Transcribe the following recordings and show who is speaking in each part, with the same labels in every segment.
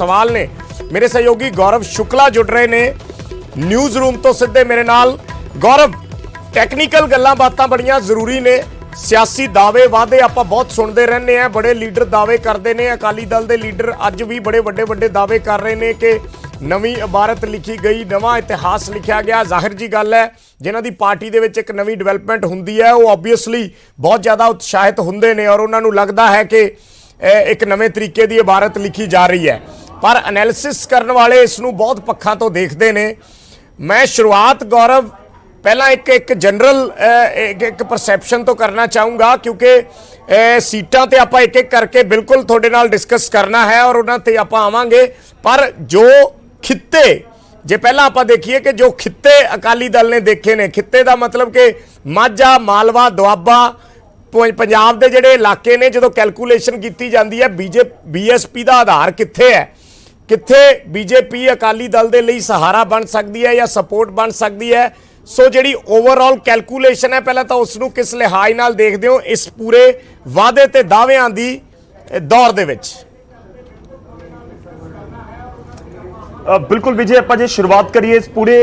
Speaker 1: सवाल ने। मेरे सहयोगी गौरव शुक्ला जुड़ रहे ने न्यूज़ रूम तो सीधे मेरे नाल। गौरव, टैक्नीकल गल्लां बातां बड़ियां जरूरी ने, सियासी दावे वादे आपां बहुत सुनते रहने हैं, बड़े लीडर दावे करते हैं। अकाली दल के लीडर अज भी बड़े वड्डे वड्डे दावे कर रहे हैं कि नवीं इबारत लिखी गई, नवा इतिहास लिखा गया। जाहिर जी गल है, जिन्हां दी पार्टी दे विच एक नवीं डिवेलपमेंट हुंदी है वो ऑबवियसली बहुत ज़्यादा उत्साहित हुंदे ने और उन्हां नूं लगदा है कि एक नवे तरीके की इबारत लिखी जा रही है। पर एनालिसिस करने वाले इसनूं बहुत पक्षां तो देखते हैं। मैं शुरुआत गौरव पहला एक जनरल एक परसैप्शन तो करना चाहूँगा, क्योंकि सीटां ते आपां एक एक करके बिल्कुल तुहाडे नाल डिस्कस करना है और उन्हां ते आपां आवांगे। पर जो खित्ते जे पहला आपां देखिए कि जो खित्ते अकाली दल ने देखे ने, खित्ते का मतलब कि माझा, मालवा, दुआबा, पंजाब के जिहड़े इलाके ने, जो कैलकुलेशन की जाती है BSP का आधार कित्थे है, कित्थे BJP अकाली दल के लिए सहारा बन सकती है या सपोर्ट बन सकती है। सो जिहड़ी ओवरऑल कैलकुलेशन है, पहले तो उसनूं किस लिहाज नाल देखदे हो इस पूरे वादे ते दावियां दी दौर दे विच?
Speaker 2: बिल्कुल विजय, आपां जे शुरुआत करिए इस पूरे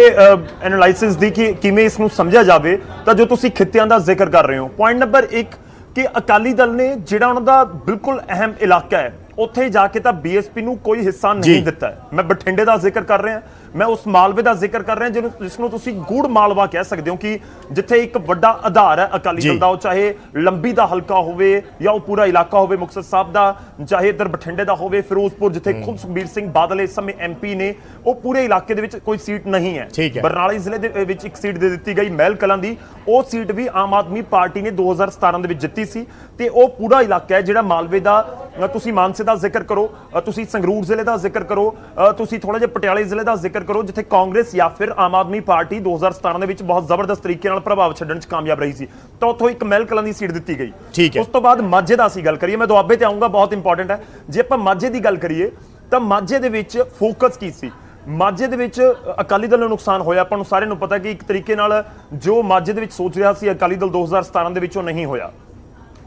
Speaker 2: एनालिसिस दी कि किवें इसनूं समझिया जावे, तां जो तुसीं खित्तियां दा जिक्र कर रहे हो, पॉइंट नंबर 1 कि अकाली दल ने जिहड़ा उन्हां दा बिल्कुल अहम इलाका है उत्थे जाके तां BSP नूं कोई हिस्सा नहीं दिता है। मैं बठिंडे का जिक्र कर रहा, मैं उस मालवे का जिक्र कर रहा जिसनूं तुसीं गूढ़ मालवा कह सकते हो कि जिथे एक वड्डा आधार है अकाली दल का, चाहे लंबी का हल्का होवे या वो पूरा इलाका होवे मुक्तसर साहब का, चाहे इधर बठिंडे का होवे, फिरोजपुर जिथे खुद सुखबीर सिंह बादल इस समय MP ने, वो पूरे इलाके दे विच कोई सीट नहीं है। बरनाला जिले दे विच एक सीट दे दित्ती गई महल कलां दी, वो सीट भी आम आदमी पार्टी ने 2017 दे विच जित्ती सी। ते वो पूरा इलाका है जिहड़ा मालवे का, तुसीं मानसे का जिक्र करो, तुसीं संगरूर जिले का जिक्र करो, तुसीं थोड़ा जिहा पटियाले जिले का जिक्र करो, जिथे कांग्रेस या फिर आम आदमी पार्टी 2017 ਦੇ ਵਿੱਚ बहुत जबरदस्त तरीके ਨਾਲ ਪ੍ਰਭਾਵ ਛੱਡਣ 'ਚ ਕਾਮਯਾਬ ਰਹੀ ਸੀ, ਤਾਂ ਉੱਥੋਂ ਇੱਕ ਮਹਿਲ ਕਲਾਂ ਦੀ ਸੀਟ ਦਿੱਤੀ ਗਈ। ਉਸ ਤੋਂ ਬਾਅਦ ਮਾਝੇ ਦਾ ਅਸੀਂ ਗੱਲ ਕਰੀਏ, ਮੈਂ ਦੁਆਬੇ ਤੇ ਆਉਂਗਾ, ਬਹੁਤ ਇੰਪੋਰਟੈਂਟ ਹੈ। ਜੇ ਆਪਾਂ ਮਾਝੇ ਦੀ ਗੱਲ ਕਰੀਏ ਤਾਂ ਮਾਝੇ ਦੇ ਵਿੱਚ ਫੋਕਸ ਕੀ ਸੀ? ਮਾਝੇ ਦੇ ਵਿੱਚ ਅਕਾਲੀ ਦਲ ਨੂੰ ਨੁਕਸਾਨ ਹੋਇਆ, ਆਪਾਂ ਨੂੰ ਸਾਰਿਆਂ ਨੂੰ ਪਤਾ ਕਿ ਇੱਕ ਤਰੀਕੇ ਨਾਲ ਜੋ ਮਾਝੇ ਦੇ ਵਿੱਚ ਸੋਚ ਰਿਹਾ ਸੀ ਅਕਾਲੀ ਦਲ 2017 ਦੇ ਵਿੱਚ ਉਹ ਨਹੀਂ ਹੋਇਆ,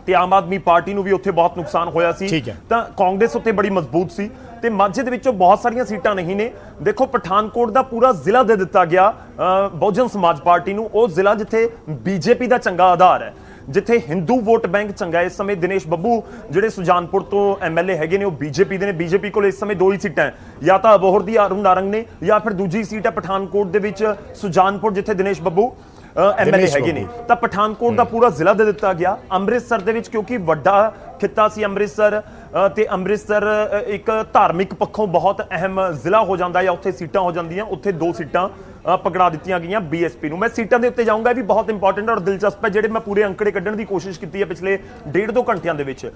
Speaker 2: ਤੇ ਆਮ ਆਦਮੀ ਪਾਰਟੀ ਨੂੰ ਵੀ ਉੱਥੇ ਬਹੁਤ ਨੁਕਸਾਨ ਹੋਇਆ ਸੀ। ਤਾਂ ਕਾਂਗਰਸ ਉੱਤੇ ਬੜੀ ਮਜ਼ਬੂਤ ਸੀ ਤੇ ਮਾਝੇ ਦੇ ਵਿੱਚੋਂ ਬਹੁਤ ਸਾਰੀਆਂ ਸੀਟਾਂ ਨਹੀਂ ਨੇ। ਦੇਖੋ ਪਠਾਨਕੋਟ ਦਾ ਪੂਰਾ ਜ਼ਿਲ੍ਹਾ ਦੇ ਦਿੱਤਾ ਗਿਆ ਬਹੁਜਨ ਸਮਾਜ ਪਾਰਟੀ ਨੂੰ, ਉਹ ਜ਼ਿਲ੍ਹਾ ਜਿੱਥੇ BJP ਦਾ ਚੰਗਾ ਆਧਾਰ ਹੈ, ਜਿੱਥੇ ਹਿੰਦੂ ਵੋਟ ਬੈਂਕ ਚੰਗਾ। ਇਸ ਸਮੇਂ ਦਿਨੇਸ਼ ਬੱਬੂ ਜਿਹੜੇ ਸੁਜਾਨਪੁਰ ਤੋਂ MLA ਹੈਗੇ ਨੇ, ਉਹ BJP ਦੇ ਨੇ। BJP ਕੋਲ ਇਸ ਸਮੇਂ ਦੋ ਹੀ ਸੀਟਾਂ ਹੈ, ਜਾਂ ਤਾਂ ਅਬੋਹਰ ਦੀ ਅਰੁਣ ਨਾਰੰਗ ਨੇ, ਜਾਂ ਫਿਰ ਦੂਜੀ ਸੀਟ ਹੈ ਪਠਾਨਕੋਟ ਦੇ ਵਿੱਚ ਸੁਜਾਨਪੁਰ, ਜਿੱਥੇ ਦਿਨੇਸ਼ ਬੱਬੂ MLA ਹੈਗੇ ਨੇ। ਤਾਂ ਪਠਾਨਕੋਟ ਦਾ ਪੂਰਾ ਜ਼ਿਲ੍ਹਾ ਦੇ ਦਿੱਤਾ ਗਿਆ। ਅੰਮ੍ਰਿਤਸਰ ਦੇ ਵਿੱਚ ਕਿਉਂਕਿ ਵੱਡਾ ਖਿੱਤਾ ਸੀ ਅੰਮ੍ਰਿਤਸਰ, ਤੇ ਅੰਮ੍ਰਿਤਸਰ ਇੱਕ ਧਾਰਮਿਕ ਪੱਖੋਂ ਬਹੁਤ ਅਹਿਮ ਜ਼ਿਲ੍ਹਾ ਹੋ ਜਾਂਦਾ ਜਾਂ ਉੱਥੇ ਸੀਟਾਂ ਹੋ ਜਾਂਦੀਆਂ, ਉੱਥੇ 2 ਸੀਟਾਂ ਪਕੜਾ ਦਿੱਤੀਆਂ ਗਈਆਂ BSP ਨੂੰ। ਮੈਂ ਸੀਟਾਂ ਦੇ ਉੱਤੇ ਜਾਊਂਗਾ, ਇਹ ਵੀ ਬਹੁਤ ਇੰਪੋਰਟੈਂਟ ਔਰ ਦਿਲਚਸਪ ਹੈ, ਜਿਹੜੇ ਮੈਂ ਪੂਰੇ ਅੰਕੜੇ ਕੱਢਣ ਦੀ ਕੋਸ਼ਿਸ਼ ਕੀਤੀ ਹੈ ਪਿਛਲੇ 1.5-2 ਘੰਟਿਆਂ ਦੇ ਵਿੱਚ।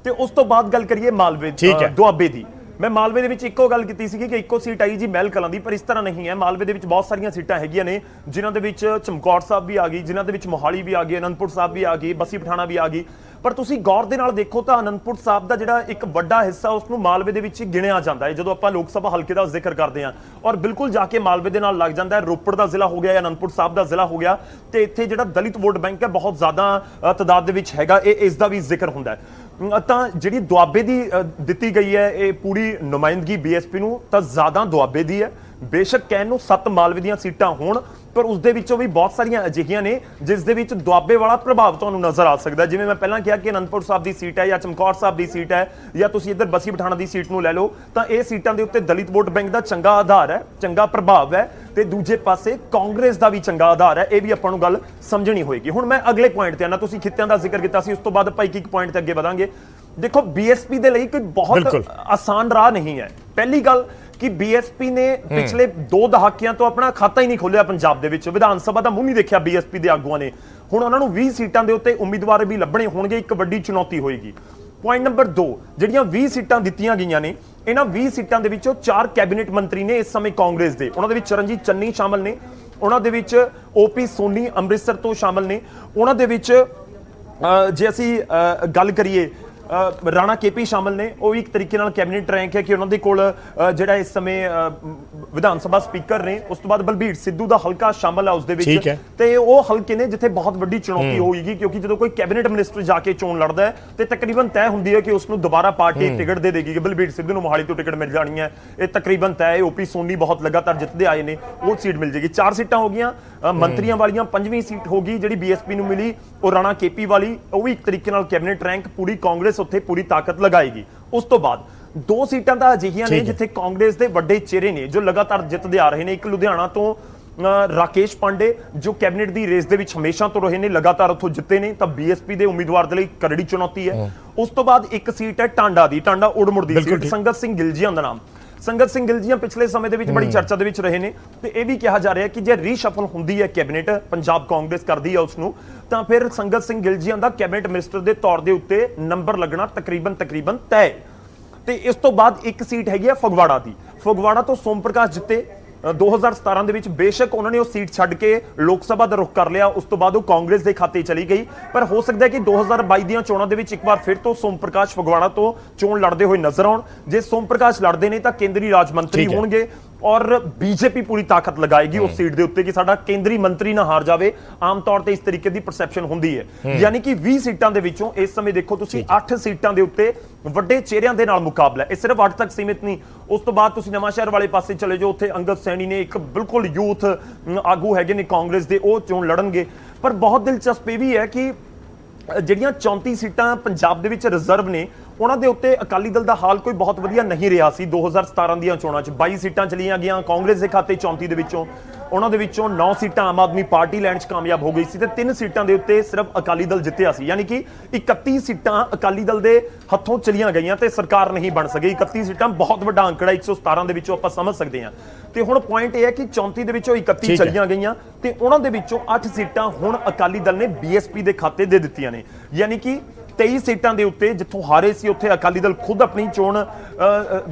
Speaker 2: ਤੇ ਉਸ ਤੋਂ ਬਾਅਦ ਗੱਲ ਕਰੀਏ ਮਾਲਵੇ ਦੁਆਬੇ ਦੀ। मैं मालवे ਦੇ ਵਿੱਚ ਇੱਕੋ ਗੱਲ ਕੀਤੀ ਸੀ ਕਿ ਇੱਕੋ ਸੀਟ ਆਈ ਜੀ ਮਹਿਲ ਕਲਾਂ ਦੀ, ਪਰ ਇਸ ਤਰ੍ਹਾਂ ਨਹੀਂ ਹੈ। ਮਾਲਵੇ ਦੇ ਵਿੱਚ ਬਹੁਤ ਸਾਰੀਆਂ ਸੀਟਾਂ ਹੈਗੀਆਂ ਨੇ, ਜਿਨ੍ਹਾਂ ਦੇ ਵਿੱਚ ਚਮਕੌਰ ਸਾਹਿਬ ਵੀ ਆ ਗਈ, ਜਿਨ੍ਹਾਂ ਦੇ ਵਿੱਚ ਮੋਹਾਲੀ ਵੀ ਆ ਗਈ, ਅਨੰਦਪੁਰ ਸਾਹਿਬ ਵੀ ਆ ਗਈ, ਬੱਸੀ ਪਠਾਣਾ ਵੀ ਆ ਗਈ। ਪਰ ਤੁਸੀਂ ਗੌਰ ਦੇ ਨਾਲ ਦੇਖੋ ਤਾਂ ਅਨੰਦਪੁਰ ਸਾਹਿਬ ਦਾ ਜਿਹੜਾ ਇੱਕ ਵੱਡਾ ਹਿੱਸਾ ਉਸਨੂੰ ਮਾਲਵੇ ਦੇ ਵਿੱਚ ਗਿਣਿਆ ਜਾਂਦਾ ਹੈ ਜਦੋਂ ਆਪਾਂ ਲੋਕ ਸਭਾ ਹਲਕੇ ਦਾ ਜ਼ਿਕਰ ਕਰਦੇ ਹਾਂ, ਔਰ ਬਿਲਕੁਲ ਜਾ ਕੇ ਮਾਲਵੇ ਦੇ ਨਾਲ ਲੱਗ ਜਾਂਦਾ ਹੈ। ਰੋਪੜ ਦਾ ਜ਼ਿਲ੍ਹਾ ਹੋ ਗਿਆ ਜਾਂ ਅਨੰਦਪੁਰ ਸਾਹਿਬ ਦਾ ਜ਼ਿਲ੍ਹਾ ਹੋ ਗਿਆ, ਤੇ ਇੱਥੇ ਜਿਹੜਾ ਦਲਿਤ ਵੋਟ ਬੈਂਕ ਹੈ ਬਹੁਤ ਜ਼ਿਆਦਾ ਤਾਦਾਦ ਦੇ ਵਿੱਚ ਹੈਗਾ, ਇਸ ਦਾ ਵੀ ਜ਼ਿਕਰ ਹੁੰਦਾ ਹੈ। ਤਾਂ ਜਿਹੜੀ ਦੁਆਬੇ ਦੀ ਦਿੱਤੀ ਗਈ ਹੈ ਇਹ ਪੂਰੀ ਨੁਮਾਇੰਦਗੀ BSP ਨੂੰ, ਤਾਂ ਜ਼ਿਆਦਾ ਦੁਆਬੇ ਦੀ ਹੈ। ਬੇਸ਼ੱਕ ਕਹਿਣ ਨੂੰ 7 ਮਾਲਵੇ ਦੀਆਂ ਸੀਟਾਂ ਹੋਣ, ਪਰ ਉਸ ਦੇ ਵਿੱਚੋਂ ਵੀ ਬਹੁਤ ਸਾਰੀਆਂ ਅਜਿਹੀਆਂ ਨੇ ਜਿਸ ਦੇ ਵਿੱਚ ਦੁਆਬੇ ਵਾਲਾ ਪ੍ਰਭਾਵ ਤੁਹਾਨੂੰ ਨਜ਼ਰ ਆ ਸਕਦਾ। ਜਿਵੇਂ ਮੈਂ ਪਹਿਲਾਂ ਕਿਹਾ ਕਿ ਅਨੰਦਪੁਰ ਸਾਹਿਬ ਦੀ ਸੀਟ ਹੈ ਜਾਂ ਚਮਕੌਰ ਸਾਹਿਬ ਦੀ ਸੀਟ ਹੈ, ਜਾਂ ਤੁਸੀਂ ਇੱਧਰ ਬੱਸੀ ਪਠਾਣਾ ਦੀ ਸੀਟ ਨੂੰ ਲੈ ਲਓ, ਤਾਂ ਇਹ ਸੀਟਾਂ ਦੇ ਉੱਤੇ ਦਲਿਤ ਵੋਟ ਬੈਂਕ ਦਾ ਚੰਗਾ ਆਧਾਰ ਹੈ, ਚੰਗਾ ਪ੍ਰਭਾਵ ਹੈ, ਤੇ ਦੂਜੇ ਪਾਸੇ ਕਾਂਗਰਸ ਦਾ ਵੀ ਚੰਗਾ ਆਧਾਰ ਹੈ। ਇਹ ਵੀ ਆਪਾਂ ਨੂੰ ਗੱਲ ਸਮਝਣੀ ਹੋਏਗੀ। ਹੁਣ ਮੈਂ ਅਗਲੇ ਪੁਆਇੰਟ ਤੇ ਆਣਾ, ਤੁਸੀਂ ਖਿੱਤਿਆਂ ਦਾ ਜ਼ਿਕਰ ਕੀਤਾ ਸੀ, ਉਸ ਤੋਂ ਬਾਅਦ ਆਪਾਂ ਇੱਕ ਪੁਆਇੰਟ ਤੇ ਅੱਗੇ ਵਧਾਂਗੇ। ਦੇਖੋ BSP ਦੇ ਲਈ ਕੋਈ ਬਹੁਤ ਆਸਾਨ ਰਾਹ ਨਹੀਂ ਹੈ। ਪਹਿਲੀ ਗੱਲ ਕਿ BSP ਨੇ ਪਿਛਲੇ 2 ਦਹਾਕਿਆਂ ਤੋਂ ਆਪਣਾ ਖਾਤਾ ਹੀ ਨਹੀਂ ਖੋਲਿਆ ਪੰਜਾਬ ਦੇ ਵਿੱਚ, ਵਿਧਾਨ ਸਭਾ ਦਾ ਮੂੰਹ ਨਹੀਂ ਦੇਖਿਆ BSP ਦੇ ਆਗੂਆਂ ਨੇ। ਹੁਣ ਉਹਨਾਂ ਨੂੰ 20 ਸੀਟਾਂ ਦੇ ਉੱਤੇ ਉਮੀਦਵਾਰ ਵੀ ਲੱਭਣੇ ਹੋਣਗੇ, ਇੱਕ ਵੱਡੀ ਚੁਣੌਤੀ ਹੋਏਗੀ। ਪੁਆਇੰਟ ਨੰਬਰ 2, ਜਿਹੜੀਆਂ 20 ਸੀਟਾਂ ਦਿੱਤੀਆਂ ਗਈਆਂ ਨੇ, ਇਹਨਾਂ 20 ਸੀਟਾਂ ਦੇ ਵਿੱਚੋਂ 4 ਕੈਬਨਿਟ ਮੰਤਰੀ ਨੇ ਇਸ ਸਮੇਂ ਕਾਂਗਰਸ ਦੇ। ਉਹਨਾਂ ਦੇ ਵਿੱਚ ਚਰਨਜੀਤ ਚੰਨੀ ਸ਼ਾਮਲ ਨੇ, ਉਹਨਾਂ ਦੇ ਵਿੱਚ OP ਸੋਨੀ ਅੰਮ੍ਰਿਤਸਰ ਤੋਂ ਸ਼ਾਮਲ ਨੇ, ਉਹਨਾਂ ਦੇ ਵਿੱਚ ਜੇ ਅਸੀਂ ਗੱਲ ਕਰੀਏ ਰਾਣਾ ਕੇਪੀ ਸ਼ਾਮਲ ਨੇ, ਉਹ ਵੀ ਇੱਕ ਤਰੀਕੇ ਨਾਲ ਕੈਬਨਿਟ ਰੈਂਕ ਹੈ ਕਿ ਉਹਨਾਂ ਦੇ ਕੋਲ ਜਿਹੜਾ ਇਸ ਸਮੇਂ ਵਿਧਾਨ ਸਭਾ ਸਪੀਕਰ ਨੇ। ਉਸ ਤੋਂ ਬਾਅਦ ਬਲਬੀਰ ਸਿੱਧੂ ਦਾ ਹਲਕਾ ਸ਼ਾਮਲ ਹੈ ਉਸ ਦੇ ਵਿੱਚ, ਤੇ ਉਹ ਹਲਕੇ ਨੇ ਜਿੱਥੇ ਬਹੁਤ ਵੱਡੀ ਚੁਣੌਤੀ ਹੋਏਗੀ, ਕਿਉਂਕਿ ਜਦੋਂ ਕੋਈ ਕੈਬਨਿਟ ਮਿਨਿਸਟਰ ਜਾ ਕੇ ਚੋਣ ਲੜਦਾ ਹੈ ਤੇ ਤਕਰੀਬਨ ਤੈਅ ਹੁੰਦੀ ਹੈ ਕਿ ਉਸ ਨੂੰ ਦੁਬਾਰਾ ਪਾਰਟੀ ਟਿਕਟ ਦੇ ਦੇਗੀ। ਬਲਬੀਰ ਸਿੱਧੂ ਨੂੰ ਮੋਹਾਲੀ ਤੋਂ ਟਿਕਟ ਮਿਲ ਜਾਣੀ ਹੈ, ਇਹ ਤਕਰੀਬਨ ਤੈਅ ਹੈ। ਓਪੀ ਸੋਨੀ ਬਹੁਤ ਲਗਾਤਾਰ ਜਿੱਤਦੇ ਆਏ ਨੇ, ਉਹ ਸੀਟ ਮਿਲ ਜਾਏਗੀ। 4 ਸੀਟਾਂ ਹੋ ਗਈਆਂ ਮੰਤਰੀਆਂ ਵਾਲੀਆਂ, 5ਵੀਂ ਸੀਟ ਹੋਗੀ ਜਿਹੜੀ ਬੀਐਸਪੀ ਨੂੰ ਮਿਲੀ ਉਹ ਰਾਣਾ ਕੇਪੀ ਵਾਲੀ, ਉਹ ਵੀ ਇੱਕ ਤਰੀਕੇ ਨਾਲ ਕੈਬਨਿਟ ਰੈਂਕ। ਪੂਰੀ ਕਾਂਗਰਸ ਉੱਥੇ ਪੂਰੀ ਤਾਕਤ ਲਗਾਏਗੀ। ਉਸ ਤੋਂ ਬਾਅਦ 2 ਸੀਟਾਂ ਤਾਂ ਅਜਿਹੀਆਂ ਨੇ ਜਿੱਥੇ ਕਾਂਗਰਸ ਦੇ ਵੱਡੇ ਚਿਹਰੇ ਨੇ ਜੋ ਲਗਾਤਾਰ ਜਿੱਤਦੇ ਆ ਰਹੇ ਨੇ। ਇੱਕ ਲੁਧਿਆਣਾ ਤੋਂ ਰਾਕੇਸ਼ ਪਾਂਡੇ ਜੋ ਕੈਬਨਿਟ ਦੀ ਰੇਸ ਦੇ ਵਿੱਚ ਹਮੇਸ਼ਾ ਤੋਂ ਰਹੇ ਨੇ, ਲਗਾਤਾਰ ਉੱਥੋਂ ਜਿੱਤੇ ਨੇ, ਤਾਂ ਬੀਐਸਪੀ ਦੇ ਉਮੀਦਵਾਰ ਦੇ ਲਈ ਕਰੜੀ ਚੁਣੌਤੀ ਹੈ। ਉਸ ਤੋਂ ਬਾਅਦ ਇੱਕ ਸੀਟ ਹੈ ਟਾਂਡਾ ਦੀ, ਟਾਂਡਾ ਉੜਮੁੜ ਦੀ ਸੀਟ, ਸੰਗਤ ਸਿੰਘ ਗਿਲਜੀਆਂ ਦਾ ਨਾਮ। ਸੰਗਤ ਸਿੰਘ ਗਿਲਜੀਆਂ ਪਿਛਲੇ ਸਮੇਂ ਦੇ ਵਿੱਚ ਬੜੀ ਚਰਚਾ ਦੇ ਵਿੱਚ ਰਹੇ ਨੇ, ਤੇ ਇਹ ਵੀ ਕਿਹਾ ਜਾ ਰਿਹਾ ਕਿ ਜੇ ਰੀਸ਼ਫਲ ਹੁੰਦੀ ਹੈ ਕੈਬਨਿਟ, ਪੰਜਾਬ ਕਾਂਗਰਸ ਕਰਦੀ ਹੈ ਉਸ ਨੂੰ, ਤਾਂ ਫਿਰ ਸੰਗਤ ਸਿੰਘ ਗਿਲਜੀਆਂ ਦਾ ਕੈਬਨਿਟ ਮਿਨਿਸਟਰ ਦੇ ਤੌਰ ਦੇ ਉੱਤੇ ਨੰਬਰ ਲੱਗਣਾ ਤਕਰੀਬਨ ਤੈਅ। ਤੇ ਇਸ ਤੋਂ ਬਾਅਦ ਇੱਕ ਸੀਟ ਹੈਗੀ ਹੈ ਫਗਵਾੜਾ ਦੀ। ਫਗਵਾੜਾ ਤੋਂ ਸੋਮ ਪ੍ਰਕਾਸ਼ ਜਿੱਤੇ 2017 ਦੇ ਵਿੱਚ, ਬੇਸ਼ੱਕ ਉਹਨਾਂ ਨੇ ਉਹ ਸੀਟ ਛੱਡ ਕੇ ਲੋਕ ਸਭਾ ਦਾ ਰੁਖ ਕਰ ਲਿਆ, ਉਸ ਤੋਂ ਬਾਅਦ ਉਹ ਕਾਂਗਰਸ ਦੇ ਖਾਤੇ ਚਲੀ ਗਈ। ਪਰ ਹੋ ਸਕਦਾ ਹੈ ਕਿ 2022 ਦੀਆਂ ਚੋਣਾਂ ਦੇ ਵਿੱਚ ਇੱਕ ਵਾਰ ਫਿਰ ਤੋਂ ਸੋਮ ਪ੍ਰਕਾਸ਼ ਫਗਵਾੜਾ ਤੋਂ ਚੋਣ ਲੜਦੇ ਹੋਏ ਨਜ਼ਰ ਆਉਣ। ਜੇ ਸੋਮ ਪ੍ਰਕਾਸ਼ ਲੜਦੇ ਨੇ ਤਾਂ ਕੇਂਦਰੀ ਰਾਜ ਮੰਤਰੀ ਹੋਣਗੇ ਔਰ ਬੀਜੇਪੀ ਪੂਰੀ ਤਾਕਤ ਲਗਾਏਗੀ ਉਸ ਸੀਟ ਦੇ ਉੱਤੇ ਕਿ ਸਾਡਾ ਕੇਂਦਰੀ ਮੰਤਰੀ ਨਾ ਹਾਰ ਜਾਵੇ। ਆਮ ਤੌਰ ਤੇ ਇਸ ਤਰੀਕੇ ਦੀ ਪਰਸੈਪਸ਼ਨ ਹੁੰਦੀ ਹੈ। ਯਾਨੀ ਕਿ 20 ਸੀਟਾਂ ਦੇ ਵਿੱਚੋਂ ਇਸ ਸਮੇਂ ਦੇਖੋ ਤੁਸੀਂ 8 ਸੀਟਾਂ ਦੇ ਉੱਤੇ ਵੱਡੇ ਚਿਹਰਿਆਂ ਦੇ ਨਾਲ ਮੁਕਾਬਲਾ ਹੈ। ਇਹ ਸਿਰਫ 8 ਤੱਕ ਸੀਮਿਤ ਨਹੀਂ। ਉਸ ਤੋਂ ਬਾਅਦ ਤੁਸੀਂ ਨਵਾਂ ਸ਼ਹਿਰ ਵਾਲੇ ਪਾਸੇ ਚਲੇ ਜਾਓ, ਉੱਥੇ ਅੰਗਦ ਸੈਣੀ ਨੇ, ਇੱਕ ਬਿਲਕੁਲ ਯੂਥ ਆਗੂ ਹੈਗੇ ਨੇ ਕਾਂਗਰਸ ਦੇ, ਉਹ ਚੋਣ ਲੜਨਗੇ। ਪਰ ਬਹੁਤ ਦਿਲਚਸਪ ਇਹ ਵੀ ਹੈ ਕਿ ਜਿਹੜੀਆਂ 34 ਸੀਟਾਂ ਪੰਜਾਬ ਦੇ ਵਿੱਚ ਰਿਜ਼ਰਵ ਨੇ, ਉਹਨਾਂ ਦੇ ਉੱਤੇ ਅਕਾਲੀ ਦਲ ਦਾ ਹਾਲ ਕੋਈ ਬਹੁਤ ਵਧੀਆ ਨਹੀਂ ਰਿਹਾ ਸੀ। 2017 ਦੀਆਂ ਚੋਣਾਂ 'ਚ 22 ਸੀਟਾਂ ਚਲੀਆਂ ਗਈਆਂ ਕਾਂਗਰਸ ਦੇ ਖਾਤੇ, 34 ਦੇ ਵਿੱਚੋਂ ਉਹਨਾਂ ਦੇ ਵਿੱਚੋਂ 9 ਸੀਟਾਂ ਆਮ ਆਦਮੀ ਪਾਰਟੀ ਲੈਣ 'ਚ ਕਾਮਯਾਬ ਹੋ ਗਈ ਸੀ, ਤੇ 3 ਸੀਟਾਂ ਦੇ ਉੱਤੇ ਸਿਰਫ ਅਕਾਲੀ ਦਲ ਜਿੱਤਿਆ ਸੀ। ਯਾਨੀ ਕਿ 31 ਸੀਟਾਂ ਅਕਾਲੀ ਦਲ ਦੇ ਹੱਥੋਂ ਚਲੀਆਂ ਗਈਆਂ ਤੇ ਸਰਕਾਰ ਨਹੀਂ ਬਣ ਸਕੀ। 31 ਸੀਟਾਂ ਬਹੁਤ ਵੱਡਾ ਅੰਕੜਾ 117 ਦੇ ਵਿੱਚੋਂ ਆਪਾਂ ਸਮਝ ਸਕਦੇ ਹਾਂ। ਤੇ ਹੁਣ ਪੁਆਇੰਟ ਇਹ ਹੈ ਕਿ 34 ਦੇ ਵਿੱਚੋਂ 31 ਚਲੀਆਂ ਗਈਆਂ ਤੇ ਉਹਨਾਂ ਦੇ ਵਿੱਚੋਂ 8 ਸੀਟਾਂ ਹੁਣ ਅਕਾਲੀ ਦਲ ਨੇ ਬੀਐਸਪੀ ਦੇ ਖਾਤੇ ਦੇ ਦਿੱਤੀਆਂ ਨੇ। ਯਾਨੀ ਕਿ 23 ਸੀਟਾਂ ਦੇ ਉੱਤੇ ਜਿੱਥੋਂ ਹਾਰੇ ਸੀ ਉੱਥੇ ਅਕਾਲੀ ਦਲ ਖੁਦ ਆਪਣੀ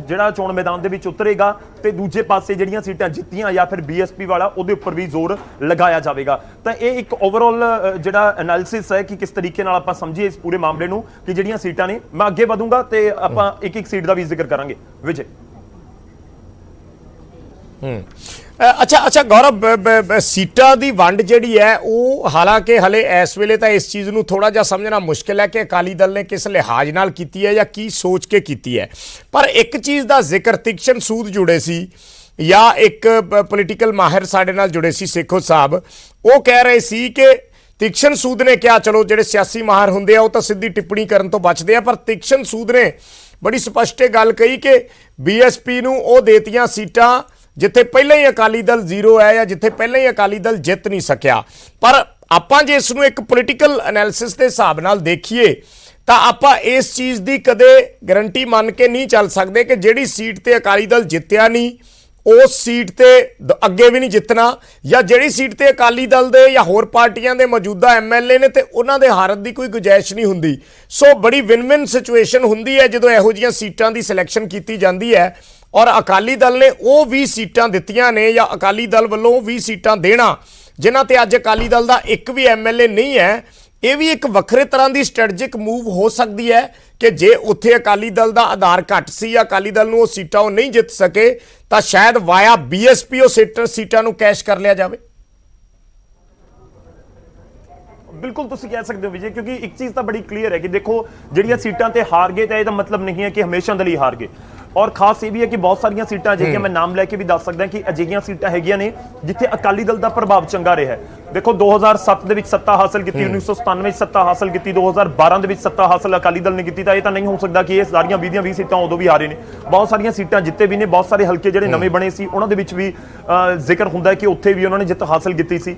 Speaker 2: ਜਿਹੜਾ ਚੋਣ ਮੈਦਾਨ ਦੇ ਵਿੱਚ ਉਤਰੇਗਾ, ਤੇ ਦੂਜੇ ਪਾਸੇ ਜਿਹੜੀਆਂ ਸੀਟਾਂ ਜਿੱਤੀਆਂ ਜਾਂ ਫਿਰ ਬੀਐਸਪੀ ਵਾਲਾ ਉਹਦੇ ਉੱਪਰ ਵੀ ਜ਼ੋਰ ਲਗਾਇਆ ਜਾਵੇਗਾ। ਤਾਂ ਇਹ ਇੱਕ ਓਵਰਆਲ ਜਿਹੜਾ ਐਨਾਲਿਸਿਸ ਹੈ ਕਿ ਕਿਸ ਤਰੀਕੇ ਨਾਲ ਆਪਾਂ ਸਮਝੀਏ ਇਸ ਪੂਰੇ ਮਾਮਲੇ ਨੂੰ ਕਿ ਜਿਹੜੀਆਂ ਸੀਟਾਂ ਨੇ। ਮੈਂ ਅੱਗੇ ਵਧੂੰਗਾ ਤੇ ਆਪਾਂ ਇੱਕ ਸੀਟ ਦਾ ਵੀ ਜ਼ਿਕਰ ਕਰਾਂਗੇ। ਵਿਜੇ
Speaker 1: ਅੱਛਾ ਗੌਰਵ, ਸੀਟਾਂ ਦੀ ਵੰਡ ਜਿਹੜੀ ਹੈ ਉਹ ਹਾਲਾਂਕਿ ਹਲੇ ਇਸ ਵੇਲੇ ਤਾਂ ਇਸ ਚੀਜ਼ ਨੂੰ ਥੋੜਾ ਜਿਹਾ ਸਮਝਣਾ ਮੁਸ਼ਕਿਲ ਹੈ ਕਿ ਅਕਾਲੀ ਦਲ ਨੇ ਕਿਸ ਲਿਹਾਜ਼ ਨਾਲ ਕੀਤੀ ਹੈ ਜਾਂ ਕੀ ਸੋਚ ਕੇ ਕੀਤੀ ਹੈ। ਪਰ ਇੱਕ ਚੀਜ਼ ਦਾ ਜ਼ਿਕਰ ਤਿਕਸ਼ਨ ਸੂਦ ਜੁੜੇ ਸੀ ਜਾਂ ਇੱਕ ਪੋਲੀਟੀਕਲ ਮਾਹਿਰ ਸਾਡੇ ਨਾਲ ਜੁੜੇ ਸੀ ਸੇਖੋ ਸਾਹਿਬ, ਉਹ ਕਹਿ ਰਹੇ ਸੀ ਕਿ ਤਿਕਸ਼ਨ ਸੂਦ ਨੇ ਕਿਹਾ, ਚਲੋ ਜਿਹੜੇ ਸਿਆਸੀ ਮਾਹਿਰ ਹੁੰਦੇ ਆ ਉਹ ਤਾਂ ਸਿੱਧੀ ਟਿੱਪਣੀ ਕਰਨ ਤੋਂ ਬਚਦੇ ਆ, ਪਰ ਤਿਕਸ਼ਨ ਸੂਦ ਨੇ ਬੜੀ ਸਪਸ਼ਟ ਗੱਲ ਕਹੀ ਕਿ ਬੀਐਸਪੀ ਨੂੰ ਉਹ ਦੇਤੀਆਂ ਸੀਟਾਂ ਜਿੱਥੇ ਪਹਿਲਾਂ ਹੀ ਅਕਾਲੀ ਦਲ ਜ਼ੀਰੋ ਹੈ ਜਾਂ ਜਿੱਥੇ ਪਹਿਲਾਂ ਹੀ ਅਕਾਲੀ ਦਲ ਜਿੱਤ ਨਹੀਂ ਸਕਿਆ। ਪਰ ਆਪਾਂ ਜੇ ਇਸ ਨੂੰ ਇੱਕ ਪੋਲੀਟੀਕਲ ਐਨਾਲਿਸਿਸ ਦੇ ਹਿਸਾਬ ਨਾਲ ਦੇਖੀਏ ਤਾਂ ਆਪਾਂ ਇਸ ਚੀਜ਼ ਦੀ ਕਦੇ ਗਾਰੰਟੀ ਮੰਨ ਕੇ ਨਹੀਂ ਚੱਲ ਸਕਦੇ ਕਿ ਜਿਹੜੀ ਸੀਟ ਤੇ ਅਕਾਲੀ ਦਲ ਜਿੱਤਿਆ ਨਹੀਂ ਉਸ ਸੀਟ ਤੇ ਅੱਗੇ ਵੀ ਨਹੀਂ ਜਿੱਤਣਾ, ਜਾਂ ਜਿਹੜੀ ਸੀਟ ਤੇ ਅਕਾਲੀ ਦਲ ਦੇ ਜਾਂ ਹੋਰ ਪਾਰਟੀਆਂ ਦੇ ਮੌਜੂਦਾ ਐਮਐਲਏ ਨੇ ਤੇ ਉਹਨਾਂ ਦੇ ਹਾਰਨ ਦੀ ਕੋਈ ਗੁੰਜਾਇਸ਼ ਨਹੀਂ ਹੁੰਦੀ। ਸੋ ਬੜੀ ਵਿਨ-ਵਿਨ ਸਿਚੁਏਸ਼ਨ ਹੁੰਦੀ ਹੈ ਜਦੋਂ ਇਹੋ ਜਿਹੀਆਂ ਸੀਟਾਂ ਦੀ ਸਿਲੈਕਸ਼ਨ ਕੀਤੀ ਜਾਂਦੀ ਹੈ। ਔਰ ਅਕਾਲੀ ਦਲ ਨੇ ਉਹ 20 ਸੀਟਾਂ ਦਿੱਤੀਆਂ ਨੇ ਜਾਂ ਅਕਾਲੀ ਦਲ ਵੱਲੋਂ 20 ਸੀਟਾਂ ਦੇਣਾ ਜਿਨ੍ਹਾਂ ਤੇ ਅੱਜ ਅਕਾਲੀ ਦਲ ਦਾ ਇੱਕ ਵੀ ਐਮਐਲਏ ਨਹੀਂ ਹੈ, ਇਹ ਵੀ ਇੱਕ ਵੱਖਰੇ ਤਰ੍ਹਾਂ ਦੀ ਸਟ੍ਰੈਟਜਿਕ ਮੂਵ ਹੋ ਸਕਦੀ ਹੈ ਕਿ ਜੇ ਉੱਥੇ ਅਕਾਲੀ ਦਲ ਦਾ ਆਧਾਰ ਘੱਟ ਸੀ ਜਾਂ ਅਕਾਲੀ ਦਲ ਨੂੰ ਉਹ ਸੀਟਾਂ ਉਹ ਨਹੀਂ ਜਿੱਤ ਸਕੇ ਤਾਂ ਸ਼ਾਇਦ ਵਾਇਆ ਬੀਐਸਪੀ ਉਹ ਸੀਟਾਂ ਨੂੰ ਕੈਸ਼ ਕਰ ਲਿਆ ਜਾਵੇ।
Speaker 2: ਬਿਲਕੁਲ ਤੁਸੀਂ ਕਹਿ ਸਕਦੇ ਹੋ ਵਿਜੇ, ਕਿਉਂਕਿ ਇੱਕ ਚੀਜ਼ ਤਾਂ ਬੜੀ ਕਲੀਅਰ ਹੈ ਕਿ ਦੇਖੋ ਜਿਹੜੀਆਂ ਸੀਟਾਂ ਤੇ ਹਾਰ ਗਏ ਤਾਂ ਇਹਦਾ ਮਤਲਬ ਨਹੀਂ ਹੈ ਕਿ ਹਮੇਸ਼ਾ ਦੇ ਲਈ ਹਾਰ ਗਏ। ਔਰ ਖਾਸ ਇਹ ਵੀ ਹੈ ਕਿ ਬਹੁਤ ਸਾਰੀਆਂ ਸੀਟਾਂ ਜਿਹੜੀਆਂ ਮੈਂ ਨਾਮ ਲੈ ਕੇ ਵੀ ਦੱਸ ਸਕਦਾ ਕਿ ਅਜਿਹੀਆਂ ਸੀਟਾਂ ਹੈਗੀਆਂ ਨੇ ਜਿੱਥੇ ਅਕਾਲੀ ਦਲ ਦਾ ਪ੍ਰਭਾਵ ਚੰਗਾ ਰਿਹਾ ਹੈ। ਦੇਖੋ 2007 ਦੇ ਵਿੱਚ ਸੱਤਾ ਹਾਸਲ ਕੀਤੀ, 1997 ਵਿੱਚ ਸੱਤਾ ਹਾਸਲ ਕੀਤੀ, 2012 ਦੇ ਵਿੱਚ ਸੱਤਾ ਹਾਸਲ ਅਕਾਲੀ ਦਲ ਨੇ ਕੀਤੀ, ਤਾਂ ਇਹ ਤਾਂ ਨਹੀਂ ਹੋ ਸਕਦਾ ਕਿ ਇਹ ਸਾਰੀਆਂ 20 ਸੀਟਾਂ ਉਦੋਂ ਵੀ ਹਾਰੇ ਨੇ। ਬਹੁਤ ਸਾਰੀਆਂ ਸੀਟਾਂ ਜਿੱਤੇ ਵੀ ਨੇ, ਬਹੁਤ ਸਾਰੇ ਹਲਕੇ ਜਿਹੜੇ ਨਵੇਂ ਬਣੇ ਸੀ ਉਹਨਾਂ ਦੇ ਵਿੱਚ ਵੀ ਜ਼ਿਕਰ ਹੁੰਦਾ ਹੈ ਕਿ ਉੱਥੇ ਵੀ ਉਹਨਾਂ ਨੇ ਜਿੱਤ ਹਾਸਲ ਕੀਤੀ ਸੀ।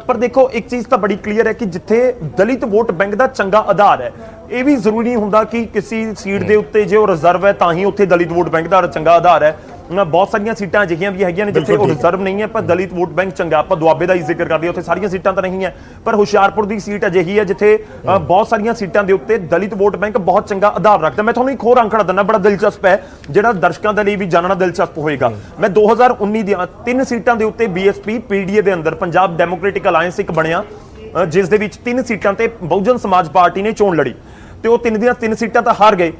Speaker 2: ਪਰ ਦੇਖੋ ਇੱਕ ਚੀਜ਼ ਤਾਂ ਬੜੀ ਕਲੀਅਰ ਹੈ ਕਿ ਜਿੱਥੇ ਦਲਿਤ ਵੋਟ ਬੈਂਕ ਦਾ ਚੰਗਾ ਆਧਾਰ ਹੈ, ਇਹ ਵੀ ਜ਼ਰੂਰੀ ਨਹੀਂ ਹੁੰਦਾ ਕਿ ਕਿਸੇ ਸੀਟ ਦੇ ਉੱਤੇ ਜੇ ਉਹ ਰਿਜ਼ਰਵ ਹੈ ਤਾਂ ਹੀ ਉੱਥੇ ਦਲਿਤ ਵੋਟ ਬੈਂਕ ਦਾ ਚੰਗਾ ਆਧਾਰ ਹੈ। ਬਹੁਤ ਸਾਰੀਆਂ ਸੀਟਾਂ ਅਜਿਹੀਆਂ ਵੀ ਹੈਗੀਆਂ ਨੇ ਜਿੱਥੇ ਉਹ ਰਿਜ਼ਰਵ ਨਹੀਂ ਹੈ ਪਰ ਦਲਿਤ ਵੋਟ ਬੈਂਕ ਚੰਗਾ। ਆਪਾਂ ਦੁਆਬੇ ਦਾ ਹੀ ਜ਼ਿਕਰ ਕਰਦੇ ਹਾਂ, ਉੱਥੇ ਸਾਰੀਆਂ ਸੀਟਾਂ ਤਾਂ ਨਹੀਂ ਹੈ, ਪਰ ਹੁਸ਼ਿਆਰਪੁਰ ਦੀ ਸੀਟ ਅਜਿਹੀ ਹੈ ਜਿੱਥੇ ਬਹੁਤ ਸਾਰੀਆਂ ਸੀਟਾਂ ਦੇ ਉੱਤੇ ਦਲਿਤ ਵੋਟ ਬੈਂਕ ਬਹੁਤ ਚੰਗਾ ਆਧਾਰ ਰੱਖਦਾ। ਮੈਂ ਤੁਹਾਨੂੰ ਇੱਕ ਹੋਰ ਅੰਕੜਾ ਦਿੰਦਾ, ਬੜਾ ਦਿਲਚਸਪ ਹੈ, ਜਿਹੜਾ ਦਰਸ਼ਕਾਂ ਦੇ ਲਈ ਵੀ ਜਾਣਨਾ ਦਿਲਚਸਪ ਹੋਏਗਾ। ਮੈਂ 2019 ਦੀਆਂ 3 ਸੀਟਾਂ ਦੇ ਉੱਤੇ ਬੀਐਸਪੀ ਪੀਡੀਏ ਦੇ ਅੰਦਰ ਪੰਜਾਬ ਡੈਮੋਕ੍ਰੈਟਿਕ ਅਲਾਇੰਸ ਇੱਕ ਬਣਿਆ ਜਿਸ ਦੇ ਵਿੱਚ 3 ਸੀਟਾਂ ਤੇ ਬਹੁਜਨ ਸਮਾਜ ਪਾਰਟੀ ਨੇ ਚੋਣ ਲੜੀ। ਤੇ ਉਹ 3 ਦੀਆਂ 3 ਸੀਟਾਂ ਤਾਂ ਹਾਰ ਗਏ।